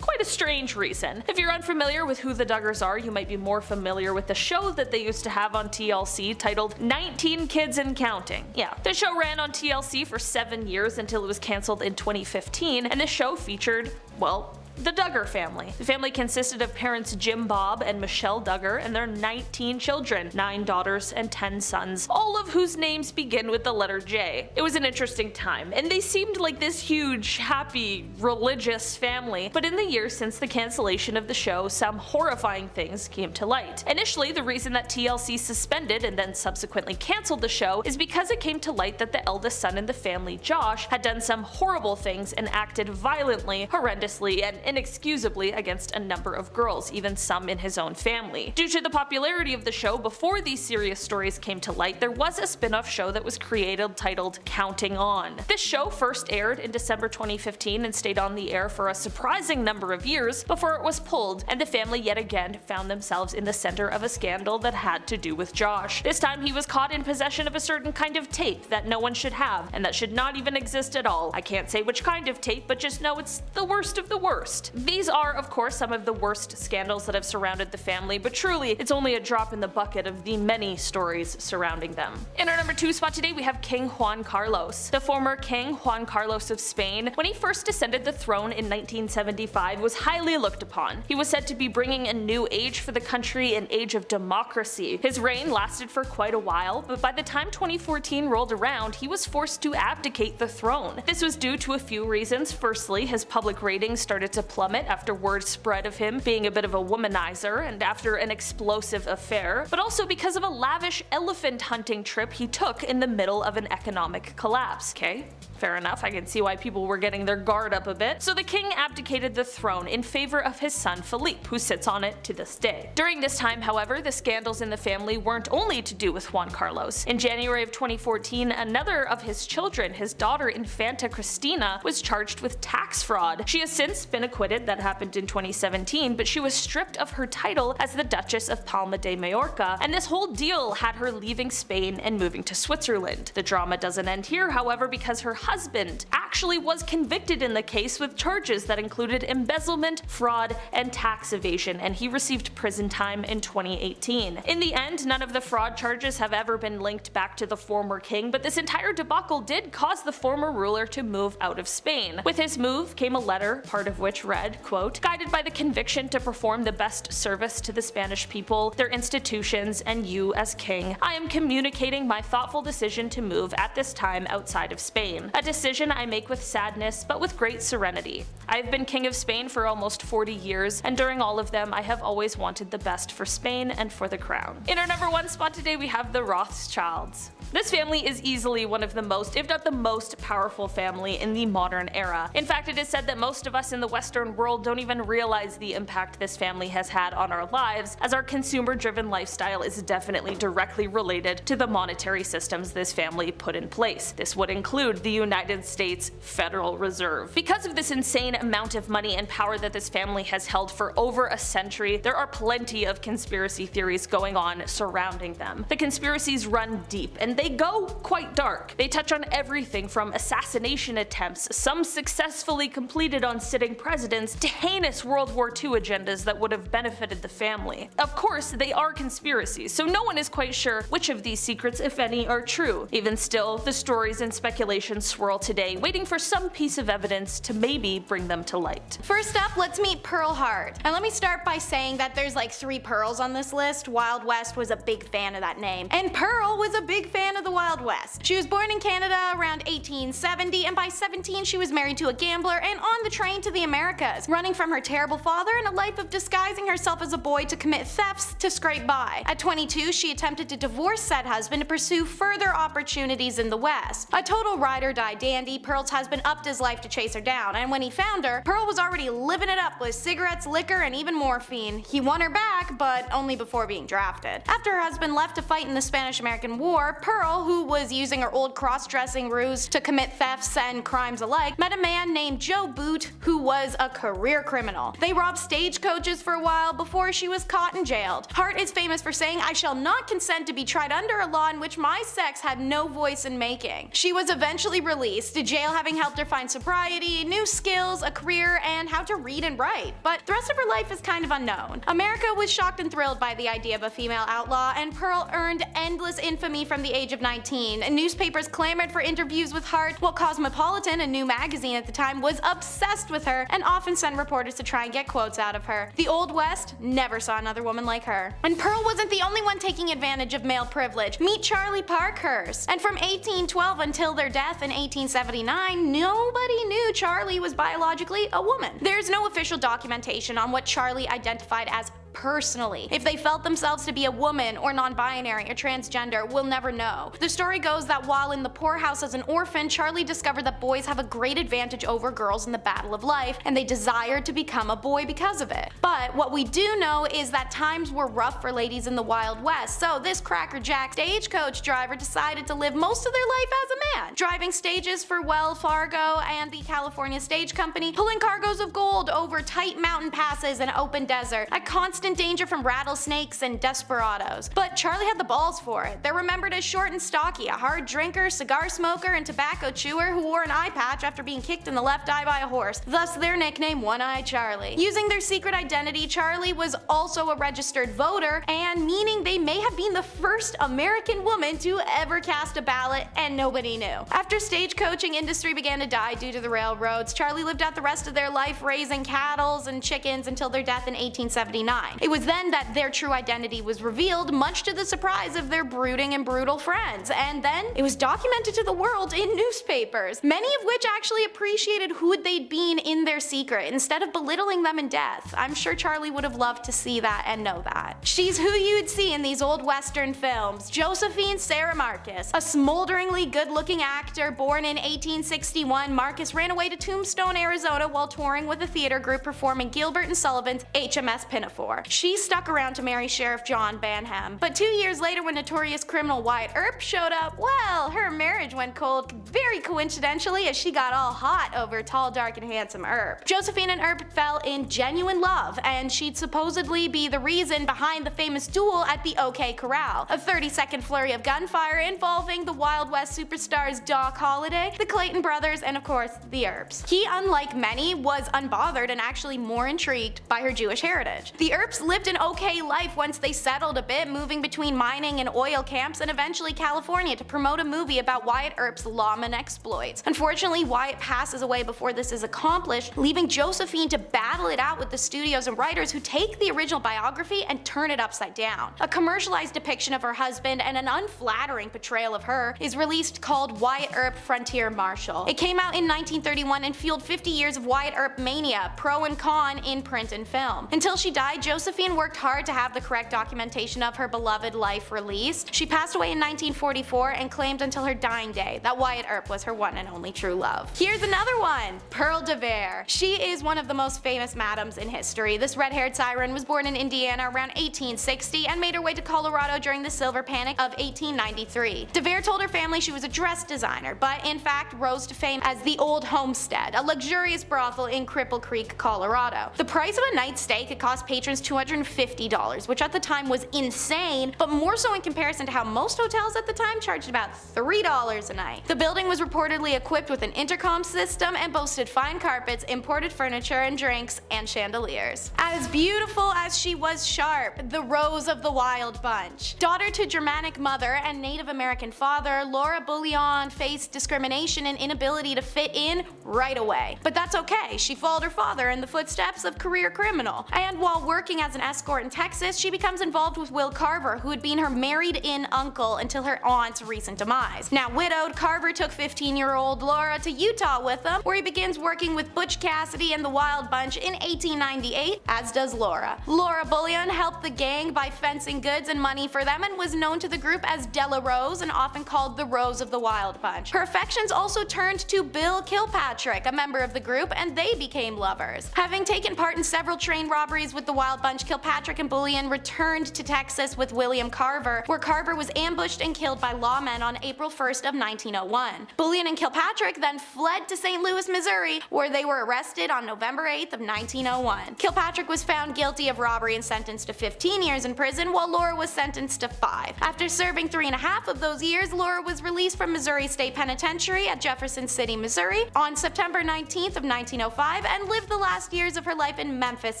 quite a strange reason. If you're unfamiliar with who the Duggars are, you might be more familiar with the show that they used to have on TLC titled 19 Kids and Counting. Yeah, the show ran on TLC for 7 years until it was cancelled in 2015, and the show featured, well, the Duggar family. The family consisted of parents Jim Bob and Michelle Duggar and their 19 children, 9 daughters and 10 sons, all of whose names begin with the letter J. It was an interesting time, and they seemed like this huge, happy, religious family, but in the years since the cancellation of the show, some horrifying things came to light. Initially, the reason that TLC suspended and then subsequently cancelled the show is because it came to light that the eldest son in the family, Josh, had done some horrible things and acted violently, horrendously, and inexcusably against a number of girls, even some in his own family. Due to the popularity of the show before these serious stories came to light, there was a spin-off show that was created titled Counting On. This show first aired in December 2015 and stayed on the air for a surprising number of years before it was pulled, and the family yet again found themselves in the center of a scandal that had to do with Josh. This time he was caught in possession of a certain kind of tape that no one should have, and that should not even exist at all. I can't say which kind of tape, but just know it's the worst of the worst. These are, of course, some of the worst scandals that have surrounded the family, but truly, it's only a drop in the bucket of the many stories surrounding them. In our number 2 spot today, we have King Juan Carlos. The former King Juan Carlos of Spain, when he first ascended the throne in 1975, was highly looked upon. He was said to be bringing a new age for the country, an age of democracy. His reign lasted for quite a while, but by the time 2014 rolled around, he was forced to abdicate the throne. This was due to a few reasons. Firstly, his public ratings started to plummet after word spread of him being a bit of a womanizer and after an explosive affair, but also because of a lavish elephant hunting trip he took in the middle of an economic collapse. Okay, fair enough, I can see why people were getting their guard up a bit. So the king abdicated the throne in favor of his son Philippe, who sits on it to this day. During this time, however, the scandals in the family weren't only to do with Juan Carlos. In January of 2014, another of his children, his daughter Infanta Cristina, was charged with tax fraud. She has since been acquitted, that happened in 2017, but she was stripped of her title as the Duchess of Palma de Mallorca, and this whole deal had her leaving Spain and moving to Switzerland. The drama doesn't end here, however, because her husband actually was convicted in the case with charges that included embezzlement, fraud, and tax evasion, and he received prison time in 2018. In the end, none of the fraud charges have ever been linked back to the former king, but this entire debacle did cause the former ruler to move out of Spain. With his move came a letter, part of which read, quote, "Guided by the conviction to perform the best service to the Spanish people, their institutions, and you as king, I am communicating my thoughtful decision to move at this time outside of Spain. A decision I make with sadness, but with great serenity. I have been king of Spain for almost 40 years, and during all of them I have always wanted the best for Spain and for the crown." In our number 1 spot today, we have the Rothschilds. This family is easily one of the most, if not the most, powerful family in the modern era. In fact, it is said that most of us in the Western world don't even realize the impact this family has had on our lives, as our consumer-driven lifestyle is definitely directly related to the monetary systems this family put in place. This would include the United States Federal Reserve. Because of this insane amount of money and power that this family has held for over a century, there are plenty of conspiracy theories going on surrounding them. The conspiracies run deep, and they go quite dark. They touch on everything from assassination attempts, some successfully completed on sitting presidents, to heinous World War II agendas that would have benefited the family. Of course, they are conspiracies, so no one is quite sure which of these secrets, if any, are true. Even still, the stories and speculations swirl today, waiting for some piece of evidence to maybe bring them to light.
First up, let's meet Pearl Hart. And let me start by saying that there's like 3 Pearls on this list. Wild West was a big fan of that name, and Pearl was a big fan of the Wild West. She was born in Canada around 1870, and by 17 she was married to a gambler and on the train to the Americas, running from her terrible father and a life of disguising herself as a boy to commit thefts to scrape by. At 22, she attempted to divorce said husband to pursue further opportunities in the West. A total ride-or-die dandy, Pearl's husband upped his life to chase her down, and when he found her, Pearl was already living it up with cigarettes, liquor, and even morphine. He won her back, but only before being drafted. After her husband left to fight in the Spanish-American War, Pearl, who was using her old cross-dressing ruse to commit thefts and crimes alike, met a man named Joe Boot, who was a career criminal. They robbed stagecoaches for a while before she was caught and jailed. Hart is famous for saying, "I shall not consent to be tried under a law in which my sex had no voice in making." She was eventually released, jail having helped her find sobriety, new skills, a career, and how to read and write. But the rest of her life is kind of unknown. America was shocked and thrilled by the idea of a female outlaw, and Pearl earned endless infamy from the age of 19. Newspapers clamored for interviews with Hart, while Cosmopolitan, a new magazine at the time, was obsessed with her and often sent reporters to try and get quotes out of her. The Old West never saw another woman like her. And Pearl wasn't the only one taking advantage of male privilege. Meet Charlie Parkhurst. And from 1812 until their death in 1879, nobody knew Charlie was biologically a woman. There's no official documentation on what Charlie identified as personally. If they felt themselves to be a woman or non-binary or transgender, we'll never know. The story goes that while in the poorhouse as an orphan, Charlie discovered that boys have a great advantage over girls in the battle of life, and they desired to become a boy because of it. But what we do know is that times were rough for ladies in the Wild West, so this crackerjack stagecoach driver decided to live most of their life as a man, driving stages for Wells Fargo and the California Stage Company, pulling cargoes of gold over tight mountain passes and open desert, at constant danger from rattlesnakes and desperados. But Charlie had the balls for it. They're remembered as short and stocky, a hard drinker, cigar smoker, and tobacco chewer who wore an eye patch after being kicked in the left eye by a horse, thus their nickname One-Eyed Charlie. Using their secret identity, Charlie was also a registered voter, and meaning they may have been the first American woman to ever cast a ballot, and nobody knew. After stagecoaching industry began to die due to the railroads, Charlie lived out the rest of their life raising cattle and chickens until their death in 1879. It was then that their true identity was revealed, much to the surprise of their brooding and brutal friends, and then it was documented to the world in newspapers, many of which actually appreciated who they'd been in their secret instead of belittling them in death. I'm sure Charlie would have loved to see that and know that. She's who you'd see in these old Western films. Josephine Sarah Marcus, a smolderingly good-looking actor born in 1861, Marcus ran away to Tombstone, Arizona while touring with a theater group performing Gilbert and Sullivan's HMS Pinafore. She stuck around to marry Sheriff John Banham, but 2 years later when notorious criminal Wyatt Earp showed up, well, her marriage went cold very coincidentally as she got all hot over tall, dark, and handsome Earp. Josephine and Earp fell in genuine love, and she'd supposedly be the reason behind the famous duel at the OK Corral, a 30-second flurry of gunfire involving the Wild West superstars Doc Holliday, the Clayton brothers, and of course, the Earps. He, unlike many, was unbothered and actually more intrigued by her Jewish heritage. The Earps lived an okay life once they settled a bit, moving between mining and oil camps and eventually California to promote a movie about Wyatt Earp's lawman exploits. Unfortunately, Wyatt passes away before this is accomplished, leaving Josephine to battle it out with the studios and writers who take the original biography and turn it upside down. A commercialized depiction of her husband and an unflattering portrayal of her is released called Wyatt Earp Frontier Marshal. It came out in 1931 and fueled 50 years of Wyatt Earp mania, pro and con in print and film. Until she died, Josephine worked hard to have the correct documentation of her beloved life released. She passed away in 1944 and claimed until her dying day that Wyatt Earp was her one and only true love. Here's another one, Pearl de Verre. She is one of the most famous madams in history. This red-haired siren was born in Indiana around 1860 and made her way to Colorado during the Silver Panic of 1893. de Verre told her family she was a dress designer, but in fact rose to fame as the Old Homestead, a luxurious brothel in Cripple Creek, Colorado. The price of a night's stay could cost patrons $250, which at the time was insane, but more so in comparison to how most hotels at the time charged about $3 a night. The building was reportedly equipped with an intercom system and boasted fine carpets, imported furniture and drinks, and chandeliers. As beautiful as she was sharp, the Rose of the Wild Bunch. Daughter to Germanic mother and Native American father, Laura Bullion faced discrimination and inability to fit in right away. But that's okay, she followed her father in the footsteps of career criminal. And while working as an escort in Texas, she becomes involved with Will Carver, who had been her married-in uncle until her aunt's recent demise. Now widowed, Carver took 15-year-old Laura to Utah with him, where he begins working with Butch Cassidy and the Wild Bunch in 1898, as does Laura. Laura Bullion helped the gang by fencing goods and money for them and was known to the group as Della Rose and often called the Rose of the Wild Bunch. Her affections also turned to Bill Kilpatrick, a member of the group, and they became lovers. Having taken part in several train robberies with the Wild Bunch, Kilpatrick and Bullion returned to Texas with William Carver, where Carver was ambushed and killed by lawmen on April 1st of 1901. Bullion and Kilpatrick then fled to St. Louis, Missouri, where they were arrested on November 8th of 1901. Kilpatrick was found guilty of robbery and sentenced to 15 years in prison, while Laura was sentenced to 5. After serving 3.5 of those years, Laura was released from Missouri State Penitentiary at Jefferson City, Missouri on September 19th of 1905 and lived the last years of her life in Memphis,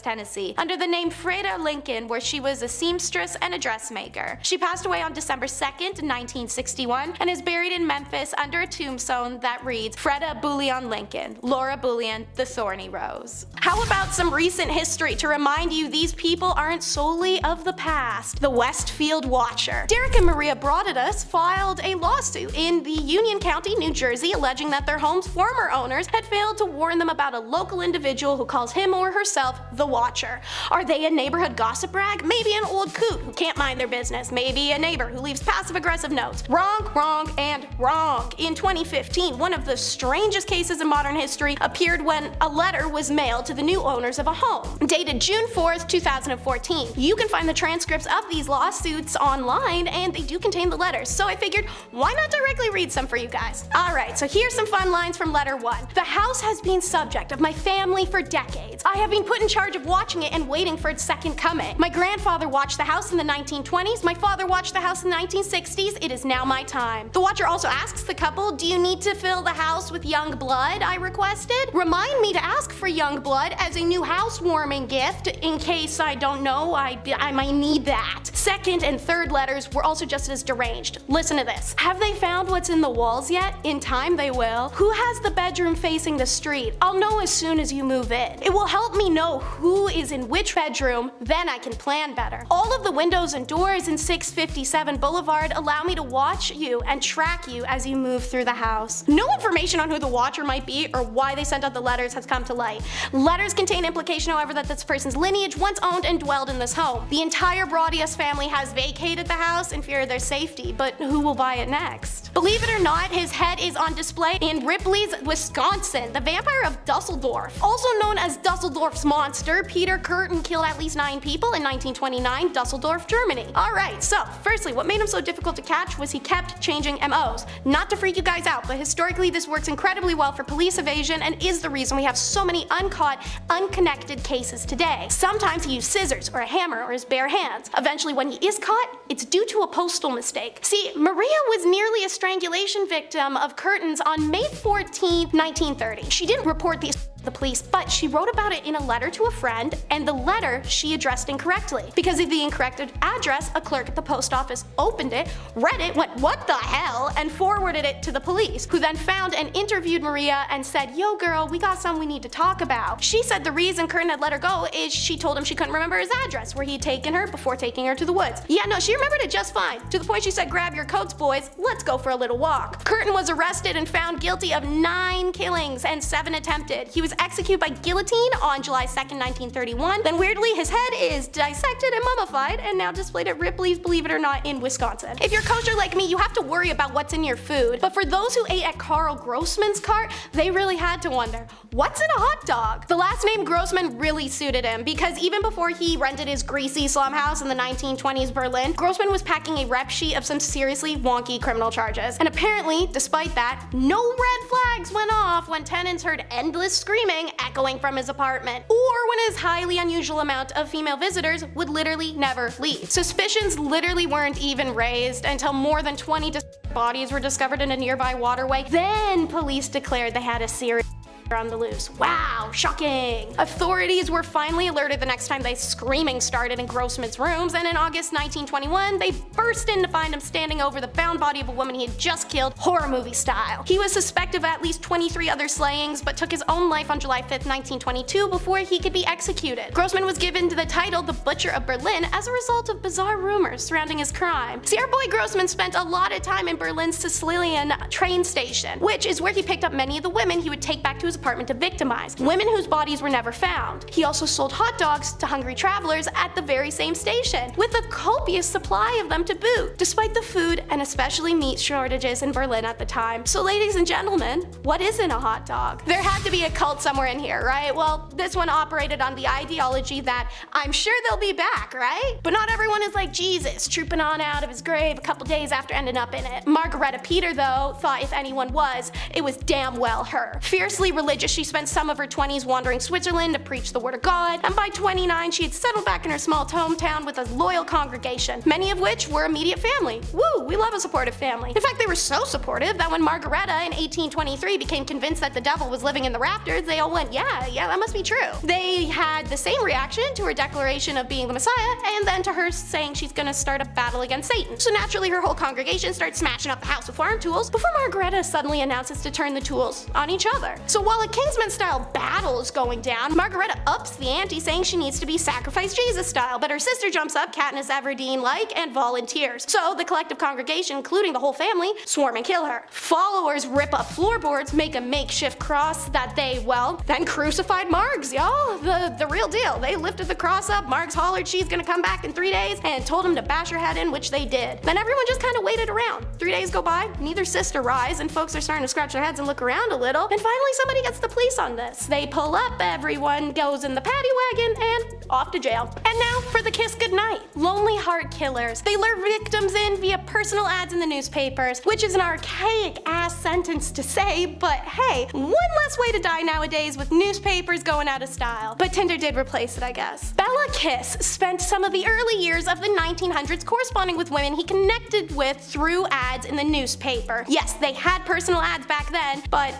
Tennessee, under the name Freda Lincoln, where she was a seamstress and a dressmaker. She passed away on December 2nd, 1961, and is buried in Memphis under a tombstone that reads Freda Bullion Lincoln, Laura Bullion, the Thorny Rose. How about some recent history to remind you these people aren't solely of the past? The Westfield Watcher. Derek and Maria Broadus filed a lawsuit in the Union County, New Jersey, alleging that their home's former owners had failed to warn them about a local individual who calls him or herself the Watcher. Are they Maybe a neighborhood gossip rag? Maybe an old coot who can't mind their business? Maybe a neighbor who leaves passive-aggressive notes? Wrong, wrong, and wrong. In 2015, one of the strangest cases in modern history appeared when a letter was mailed to the new owners of a home. Dated June 4th, 2014. You can find the transcripts of these lawsuits online, and they do contain the letters, so I figured, why not directly read some for you guys? Alright, so here's some fun lines from letter 1. The house has been subject of my family for decades. I have been put in charge of watching it and waiting for its second coming. My grandfather watched the house in the 1920s, my father watched the house in the 1960s, it is now my time. The Watcher also asks the couple, do you need to fill the house with young blood, I requested? Remind me to ask for young blood as a new housewarming gift, in case I don't know, I might need that. Second and third letters were also just as deranged. Listen to this. Have they found what's in the walls yet? In time they will. Who has the bedroom facing the street? I'll know as soon as you move in. It will help me know who is in which bedroom, then I can plan better. All of the windows and doors in 657 Boulevard allow me to watch you and track you as you move through the house. No information on who the Watcher might be or why they sent out the letters has come to light. Letters contain implication, however, that this person's lineage once owned and dwelled in this home. The entire Braudius family has vacated the house in fear of their safety, but who will buy it next? Believe it or not, his head is on display in Ripley's, Wisconsin, the vampire of Dusseldorf. Also known as Dusseldorf's monster, Peter Kürten killed at least 9 people in 1929, Dusseldorf, Germany. Alright, so firstly, what made him so difficult to catch was he kept changing MOs. Not to freak you guys out, but historically this works incredibly well for police evasion and is the reason we have so many uncaught, unconnected cases today. Sometimes he used scissors or a hammer or his bare hands. Eventually when he is caught, it's due to a postal mistake. See, Maria was nearly a strangulation victim of Kürten's on May 14, 1930. She didn't report the police, but she wrote about it in a letter to a friend, and the letter she addressed incorrectly. Because of the incorrect address, a clerk at the post office opened it, read it, went, what the hell, and forwarded it to the police, who then found and interviewed Maria and said, yo girl, we got something we need to talk about. She said the reason Kürten had let her go is she told him she couldn't remember his address where he'd taken her before taking her to the woods. Yeah, no, she remembered it just fine, to the point she said, grab your coats boys, let's go for a little walk. Kürten was arrested and found guilty of 9 killings and 7 attempted. He was executed by guillotine on July 2nd, 1931. Then weirdly, his head is dissected and mummified and now displayed at Ripley's, believe it or not, in Wisconsin. If you're kosher like me, you have to worry about what's in your food. But for those who ate at Carl Grossman's cart, they really had to wonder, what's in a hot dog? The last name Grossman really suited him because even before he rented his greasy slum house in the 1920s Berlin, Grossman was packing a rep sheet of some seriously wonky criminal charges. And apparently, despite that, no red flags went off when tenants heard endless screaming echoing from his apartment, or when his highly unusual amount of female visitors would literally never leave. Suspicions literally weren't even raised until more than 20 bodies were discovered in a nearby waterway. Then police declared they had a serious on the loose. Wow, shocking. Authorities were finally alerted the next time the screaming started in Grossman's rooms, and in August 1921, they burst in to find him standing over the bound body of a woman he had just killed, horror movie style. He was suspected of at least 23 other slayings, but took his own life on July 5th, 1922 before he could be executed. Grossman was given the title the Butcher of Berlin as a result of bizarre rumors surrounding his crime. See, our boy Grossman spent a lot of time in Berlin's Sicilian train station, which is where he picked up many of the women he would take back to his apartment to victimize, women whose bodies were never found. He also sold hot dogs to hungry travelers at the very same station, with a copious supply of them to boot, despite the food and especially meat shortages in Berlin at the time. So ladies and gentlemen, what isn't a hot dog? There had to be a cult somewhere in here, right? Well, this one operated on the ideology that I'm sure they'll be back, right? But not everyone is like Jesus, trooping on out of his grave a couple days after ending up in it. Margarita Peter, though, thought if anyone was, it was damn well her. Fiercely religious, she spent some of her 20s wandering Switzerland to preach the word of God, and by 29 she had settled back in her small hometown with a loyal congregation, many of which were immediate family. Woo, we love a supportive family. In fact, they were so supportive that when Margareta in 1823 became convinced that the devil was living in the rafters, they all went, yeah, that must be true. They had the same reaction to her declaration of being the Messiah, and then to her saying she's gonna start a battle against Satan. So naturally her whole congregation started smashing up the house with farm tools before Margareta suddenly announces to turn the tools on each other. So while While a Kingsman-style battle is going down, Margarita ups the ante, saying she needs to be sacrificed Jesus-style, but her sister jumps up Katniss Everdeen-like and volunteers. So the collective congregation, including the whole family, swarm and kill her. Followers rip up floorboards, make a makeshift cross that they, well, then crucified Margs, y'all. The real deal. They lifted the cross up, Margs hollered she's gonna come back in 3 days, and told him to bash her head in, which they did. Then everyone just kind of waited around. 3 days go by, neither sister rise, and folks are starting to scratch their heads and look around a little, and finally somebody gets the police on this. They pull up, everyone goes in the paddy wagon, and off to jail. And now for the kiss goodnight. Lonely heart killers. They lure victims in via personal ads in the newspapers, which is an archaic ass sentence to say, but hey, one less way to die nowadays with newspapers going out of style. But Tinder did replace it, I guess. Bella Kiss spent some of the early years of the 1900s corresponding with women he connected with through ads in the newspaper. Yes, they had personal ads back then, but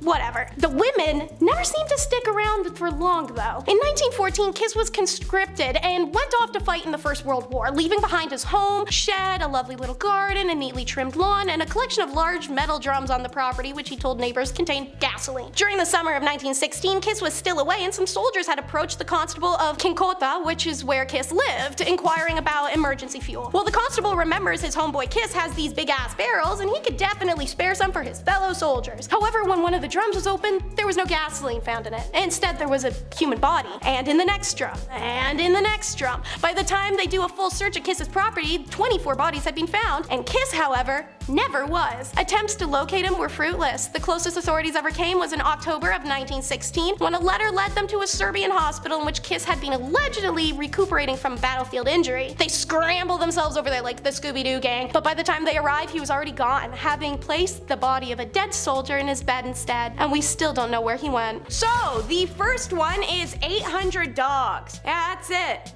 whatever. The women never seemed to stick around for long though. In 1914, Kiss was conscripted and went off to fight in the First World War, leaving behind his home, shed, a lovely little garden, a neatly trimmed lawn, and a collection of large metal drums on the property which he told neighbors contained gasoline. During the summer of 1916, Kiss was still away and some soldiers had approached the constable of Kinkota, which is where Kiss lived, inquiring about emergency fuel. Well, the constable remembers his homeboy Kiss has these big ass barrels and he could definitely spare some for his fellow soldiers. However, when one of the drums was open, there was no gasoline found in it. Instead, there was a human body. And in the next drum. And in the next drum. By the time they do a full search of Kiss's property, 24 bodies had been found, and Kiss, however, never was. Attempts to locate him were fruitless. The closest authorities ever came was in October of 1916, when a letter led them to a Serbian hospital in which Kiss had been allegedly recuperating from a battlefield injury. They scramble themselves over there like the Scooby-Doo gang, but by the time they arrived, he was already gone, having placed the body of a dead soldier in his bed instead. And we still don't know where he went. So, the first one is 800 dogs. Yeah, that's it.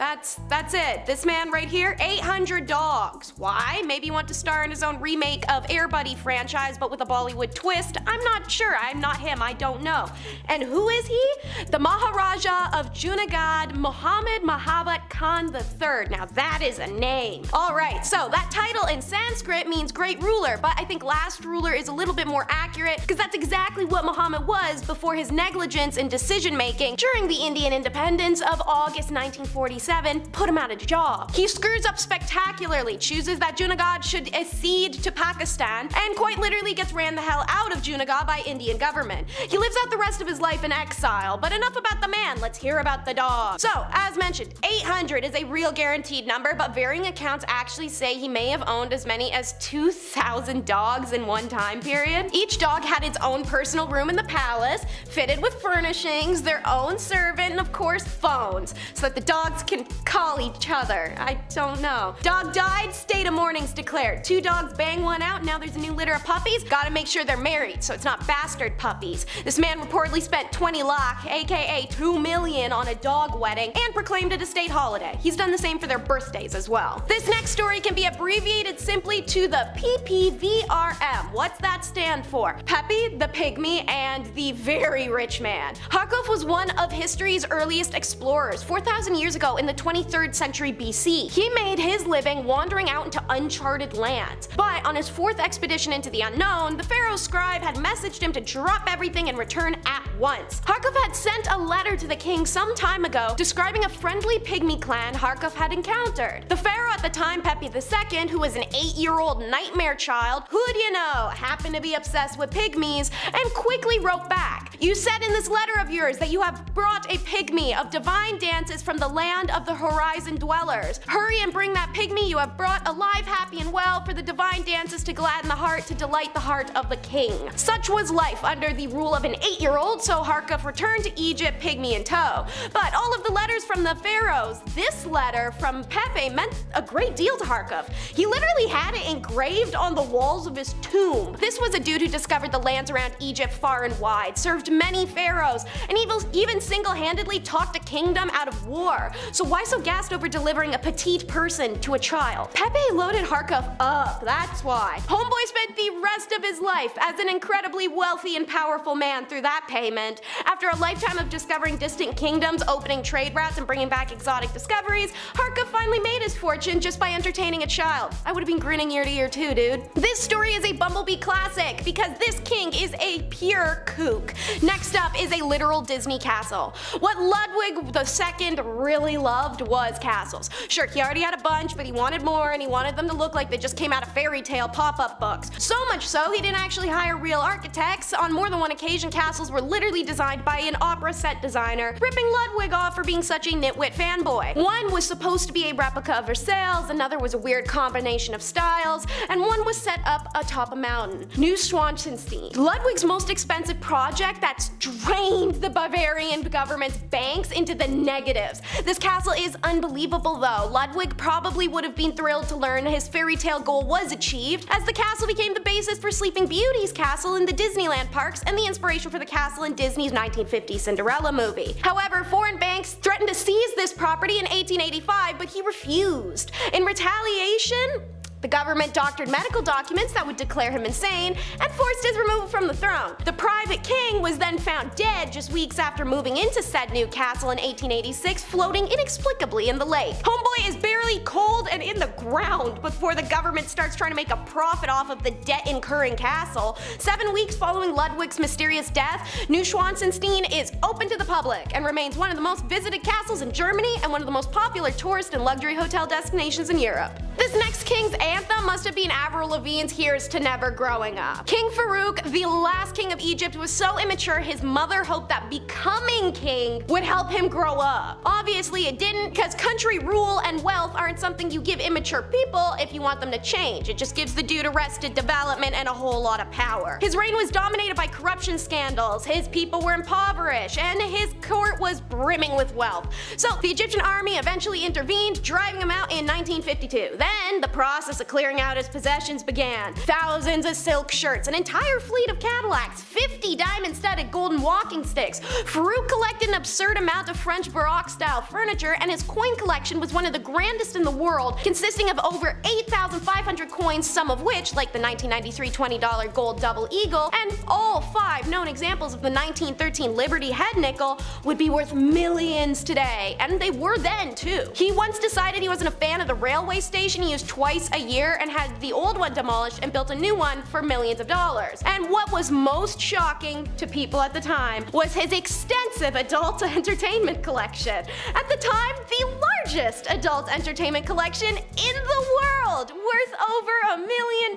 That's it. This man right here, 800 dogs. Why? Maybe he wanted to star in his own remake of Air Buddy franchise, but with a Bollywood twist. I'm not sure. I'm not him. I don't know. And who is he? The Maharaja of Junagadh, Muhammad Mahabat Khan III. Now that is a name. Alright, so that title in Sanskrit means great ruler, but I think last ruler is a little bit more accurate, because that's exactly what Muhammad was before his negligence in decision making during the Indian independence of August 1947 put him out of job. He screws up spectacularly, chooses that Junagadh should accede to Pakistan, and quite literally gets ran the hell out of Junagadh by Indian government. He lives out the rest of his life in exile, but enough about the man, let's hear about the dog. So, as mentioned, 800 is a real guaranteed number, but varying accounts actually say he may have owned as many as 2,000 dogs in one time period. Each dog had its own personal room in the palace, fitted with furnishings, their own servant, and of course phones, so that the dogs can call each other. I don't know. Dog died, state of mourning's declared. 2 dogs bang one out, now there's a new litter of puppies. Gotta make sure they're married, so it's not bastard puppies. This man reportedly spent 20 lakh, aka 2 million, on a dog wedding, and proclaimed it a state holiday. He's done the same for their birthdays as well. This next story can be abbreviated simply to the PPVRM. What's that stand for? Pepe, the Pygmy, and the Very Rich Man. Harkov was one of history's earliest explorers, 4,000 years ago in the 23rd century BC. He made his living wandering out into uncharted lands. But on his 4th expedition into the unknown, the Pharaoh's scribe had messaged him to drop everything and return at once. Harkov had sent a letter to the king some time ago describing a friendly pygmy clan Harkov had encountered. The pharaoh at the time, Pepe II, who was an 8-year-old nightmare child, who'd you know, happened to be obsessed with pygmies, and quickly wrote back. You said in this letter of yours that you have brought a pygmy of divine dances from the land of the horizon dwellers. Hurry and bring that pygmy you have brought alive, happy, and well, for the divine dances to gladden the heart, to delight the heart of the king. Such was life under the rule of an 8-year-old, so Harkov returned to Egypt, pygmy in tow. But all of the letters from the pharaohs, this letter from Pepe meant a great deal to Harkov. He literally had it engraved on the walls of his tomb. This was a dude who discovered the lands around Egypt far and wide, served many pharaohs, and even single-handedly talked a kingdom out of war. So why so gassed over delivering a petite person to a child? Pepe loaded Harkov up, that's why. Homeboy spent the rest of his life as an incredibly wealthy and powerful man through that payment. After a lifetime of discovering distant kingdoms, opening trade routes, and bringing back exotic discoveries, Harkov finally made his fortune just by entertaining a child. I would have been grinning ear to ear too, dude. This story is a Bumblebee classic because this king is a pure kook. Next up is a literal Disney castle. What Ludwig II really loved was castles. Sure, he already had a bunch, but he wanted more, and he wanted them to look like they just came out of fairy tale pop-up books. So much so, he didn't actually hire real architects. On more than one occasion, castles were literally designed by an opera set designer, ripping Ludwig off for being such a nitwit fanboy. One was supposed to be a replica of Versailles, another was a weird combination of styles, and one was set up atop a mountain. Neuschwanstein, Ludwig's most expensive project that's drained the Bavarian government's banks into the negatives. This castle is unbelievable though. Ludwig probably would have been thrilled to learn his fairy tale goal was achieved, as the castle became the basis for Sleeping Beauty's castle in the Disneyland parks and the inspiration for the castle in Disney's 1950 Cinderella movie. However, foreign banks threatened to seize this property in 1885, but he refused. In retaliation, the government doctored medical documents that would declare him insane and forced his removal from the throne. The private king was then found dead just weeks after moving into said new castle in 1886, floating inexplicably in the lake. Homeboy is barely cold and in the ground before the government starts trying to make a profit off of the debt-incurring castle. 7 weeks following Ludwig's mysterious death, Neuschwanstein is open to the public and remains one of the most visited castles in Germany and one of the most popular tourist and luxury hotel destinations in Europe. This next king's anthem must have been Avril Lavigne's Here's to Never growing up. King Farouk, the last king of Egypt, was so immature his mother hoped that becoming king would help him grow up. Obviously it didn't, because country rule and wealth aren't something you give immature people if you want them to change. It just gives the dude arrested development and a whole lot of power. His reign was dominated by corruption scandals, his people were impoverished, and his court was brimming with wealth. So the Egyptian army eventually intervened, driving him out in 1952. Then the process of clearing out his possessions began. Thousands of silk shirts, an entire fleet of Cadillacs, 50 diamond-studded golden walking sticks. Farouk collected an absurd amount of French Baroque-style furniture, and his coin collection was one of the grandest in the world, consisting of over 8,500 coins, some of which, like the 1993 $20 gold double eagle, and all 5 known examples of the 1913 Liberty head nickel, would be worth millions today, and they were then too. He once decided he wasn't a fan of the railway station he used twice a year and had the old one demolished and built a new one for millions of dollars. And what was most shocking to people at the time was his extensive adult entertainment collection. At the time, the largest adult entertainment collection in the world, worth over $1 million.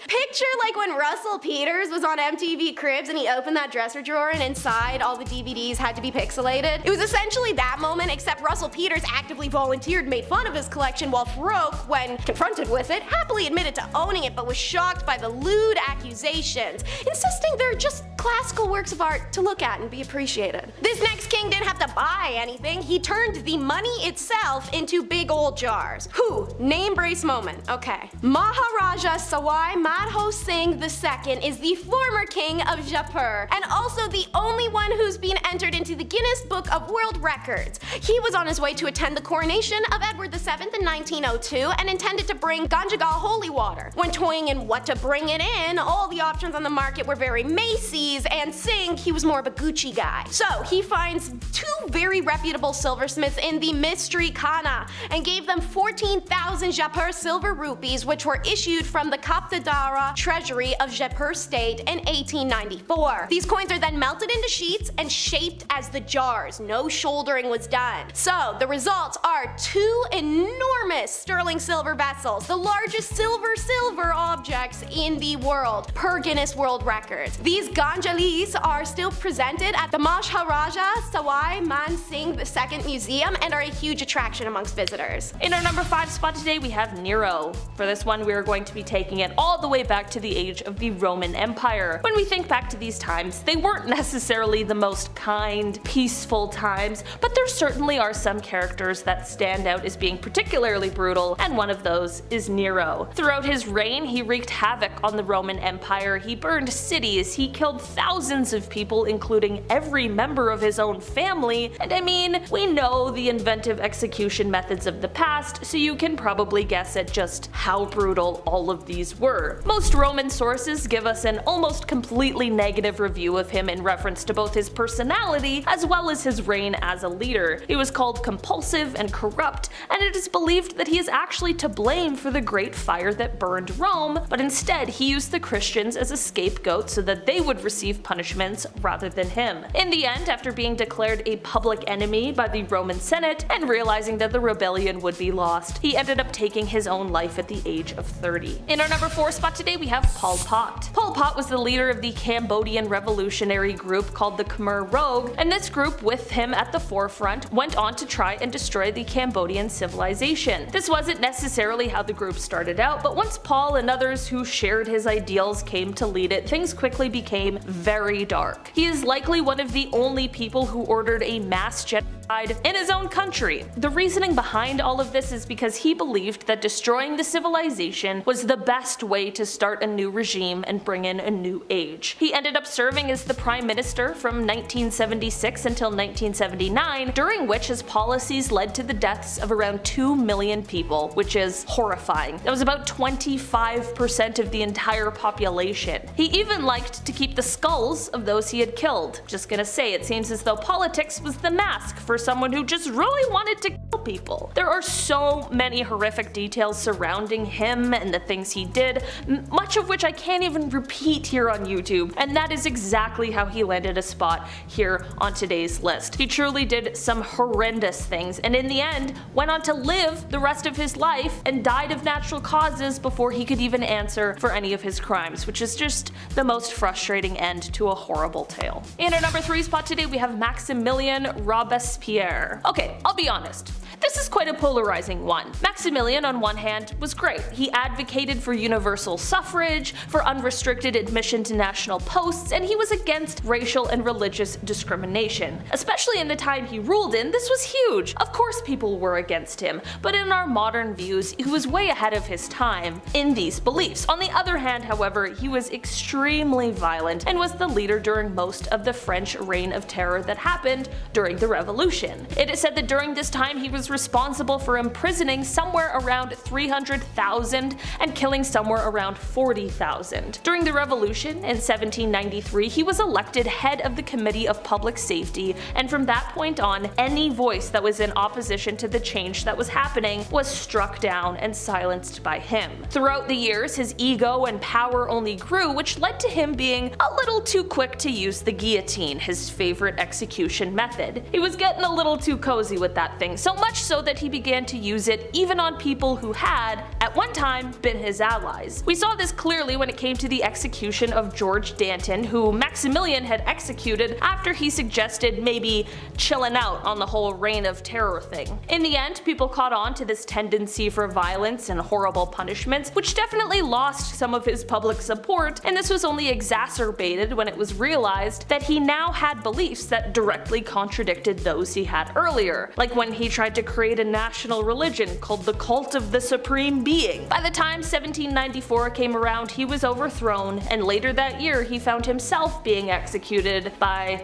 Picture like when Russell Peters was on MTV Cribs and he opened that dresser drawer and inside all the DVDs had to be pixelated. It was essentially that moment, except Russell Peters actively volunteered and made fun of his collection, while Farouk, when confronted with it, happily admitted to owning it but was shocked by the lewd accusations, insisting they're just classical works of art to look at and be appreciated. This next king didn't have to buy anything, he turned the money itself into big old jars. Whew, name brace moment, okay. Maharaja Sawai Madho Singh II is the former king of Jaipur, and also the only one who's been entered into the Guinness Book of World Records. He was on his way to attend the coronation of Edward VII in 1902 and intended to bring Ganjagal holy water. When toying in what to bring it in, all the options on the market were very Macy's, and Singh, he was more of a Gucci guy. So he finds 2 very reputable silversmiths in the mystery Khana and gave them 14,000 Jaipur silver rupees, which were issued from the Kaptadara treasury of Jaipur state in 1894. These coins are then melted into sheets and shaped as the jars. No shouldering was done. So the results are 2 enormous sterling silver vessels, the largest silver objects in the world, per Guinness World Records. These Ganjalis are still presented at the Maharaja Sawai Man Singh II Museum and are a huge attraction amongst visitors.
In our number 5 spot today, we have Nero. For this one, we are going to be taking it all the way back to the age of the Roman Empire. When we think back to these times, they weren't necessarily the most kind, peaceful times, but there certainly are some characters that stand out as being particularly brutal, and one of those is Nero. Throughout his reign, he wreaked havoc on the Roman Empire. He burned cities, he killed thousands of people, including every member of his own family, and I mean, we know the inventive execution methods of the past, so you can probably guess at just how brutal all of these were. Most Roman sources give us an almost completely negative review of him in reference to both his personality as well as his reign as a leader. He was called compulsive and corrupt, and it is believed that he is actually to blame for the great fire that burned Rome, but instead he used the Christians as a scapegoat so that they would receive receive punishments rather than him. In the end, after being declared a public enemy by the Roman Senate and realizing that the rebellion would be lost, he ended up taking his own life at the age of 30. In our number 4 spot today, we have Pol Pot. Pol Pot was the leader of the Cambodian revolutionary group called the Khmer Rouge, and this group, with him at the forefront, went on to try and destroy the Cambodian civilization. This wasn't necessarily how the group started out, but once Pol and others who shared his ideals came to lead it, things quickly became very dark. He is likely one of the only people who ordered a mass genocide in his own country. The reasoning behind all of this is because he believed that destroying the civilization was the best way to start a new regime and bring in a new age. He ended up serving as the prime minister from 1976 until 1979, during which his policies led to the deaths of around 2 million people, which is horrifying. That was about 25% of the entire population. He even liked to keep the skulls of those he had killed. Just gonna say, it seems as though politics was the mask for someone who just really wanted to kill people. There are so many horrific details surrounding him and the things he did, much of which I can't even repeat here on YouTube, and that is exactly how he landed a spot here on today's list. He truly did some horrendous things, and in the end went on to live the rest of his life and died of natural causes before he could even answer for any of his crimes, which is just the most frustrating end to a horrible tale. In our number 3 spot today, we have Maximilien Robespierre. Okay, I'll be honest. This is quite a polarizing one. Maximilian, on one hand, was great. He advocated for universal suffrage, for unrestricted admission to national posts, and he was against racial and religious discrimination. Especially in the time he ruled in, this was huge. Of course people were against him, but in our modern views, he was way ahead of his time in these beliefs. On the other hand, however, he was extremely violent and was the leader during most of the French reign of terror that happened during the Revolution. It is said that during this time he was responsible for imprisoning somewhere around 300,000 and killing somewhere around 40,000. During the Revolution in 1793, he was elected head of the Committee of Public Safety, and from that point on, any voice that was in opposition to the change that was happening was struck down and silenced by him. Throughout the years, his ego and power only grew, which led to him being a little too quick to use the guillotine, his favorite execution method. He was getting a little too cozy with that thing, so much so that he began to use it even on people who had, at one time, been his allies. We saw this clearly when it came to the execution of George Danton, who Maximilian had executed after he suggested maybe chilling out on the whole reign of terror thing. In the end, people caught on to this tendency for violence and horrible punishments, which definitely lost some of his public support, and this was only exacerbated when it was realized that he now had beliefs that directly contradicted those he had earlier, like when he tried to create a national religion called the Cult of the Supreme Being. By the time 1794 came around, he was overthrown, and later that year he found himself being executed by,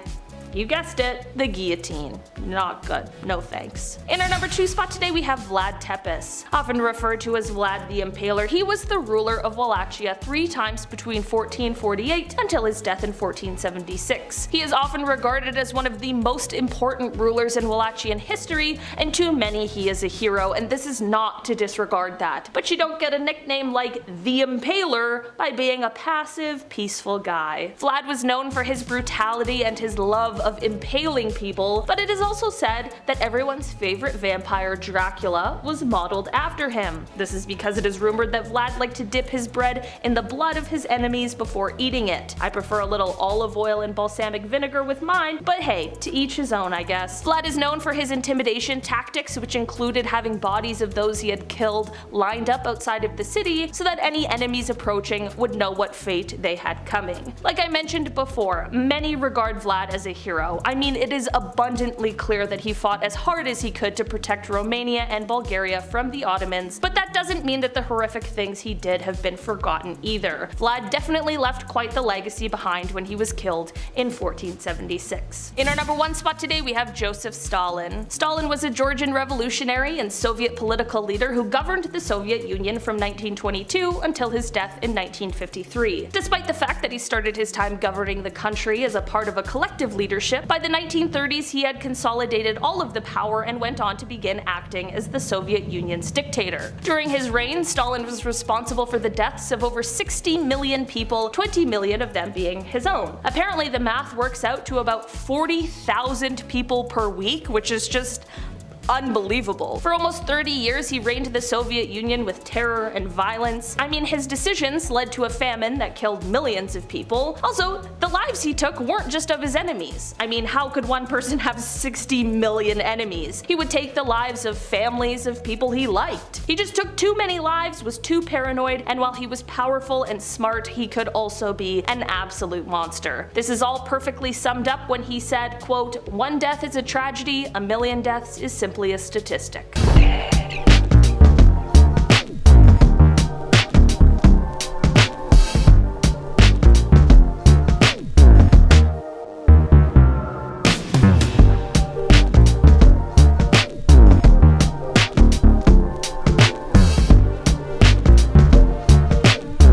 you guessed it, the guillotine. Not good. No thanks. In our number 2 spot today, we have Vlad Tepes. Often referred to as Vlad the Impaler, he was the ruler of Wallachia 3 times between 1448 until his death in 1476. He is often regarded as one of the most important rulers in Wallachian history, and to many he is a hero, and this is not to disregard that. But you don't get a nickname like the Impaler by being a passive, peaceful guy. Vlad was known for his brutality and his love of impaling people, but it is also said that everyone's favorite vampire, Dracula, was modeled after him. This is because it is rumored that Vlad liked to dip his bread in the blood of his enemies before eating it. I prefer a little olive oil and balsamic vinegar with mine, but hey, to each his own, I guess. Vlad is known for his intimidation tactics, which included having bodies of those he had killed lined up outside of the city so that any enemies approaching would know what fate they had coming. Like I mentioned before, many regard Vlad as a hero. I mean, it is abundantly clear that he fought as hard as he could to protect Romania and Bulgaria from the Ottomans, but that doesn't mean that the horrific things he did have been forgotten either. Vlad definitely left quite the legacy behind when he was killed in 1476. In our number 1 spot today, we have Joseph Stalin. Stalin was a Georgian revolutionary and Soviet political leader who governed the Soviet Union from 1922 until his death in 1953. Despite the fact that he started his time governing the country as a part of a collective leadership dictatorship. By the 1930s, he had consolidated all of the power and went on to begin acting as the Soviet Union's dictator. During his reign, Stalin was responsible for the deaths of over 60 million people, 20 million of them being his own. Apparently the math works out to about 40,000 people per week, which is just unbelievable. For almost 30 years he reigned the Soviet Union with terror and violence. I mean, his decisions led to a famine that killed millions of people. Also, the lives he took weren't just of his enemies. I mean, how could one person have 60 million enemies? He would take the lives of families of people he liked. He just took too many lives, was too paranoid, and while he was powerful and smart, he could also be an absolute monster. This is all perfectly summed up when he said, quote, "One death is a tragedy, a million deaths is simply a statistic."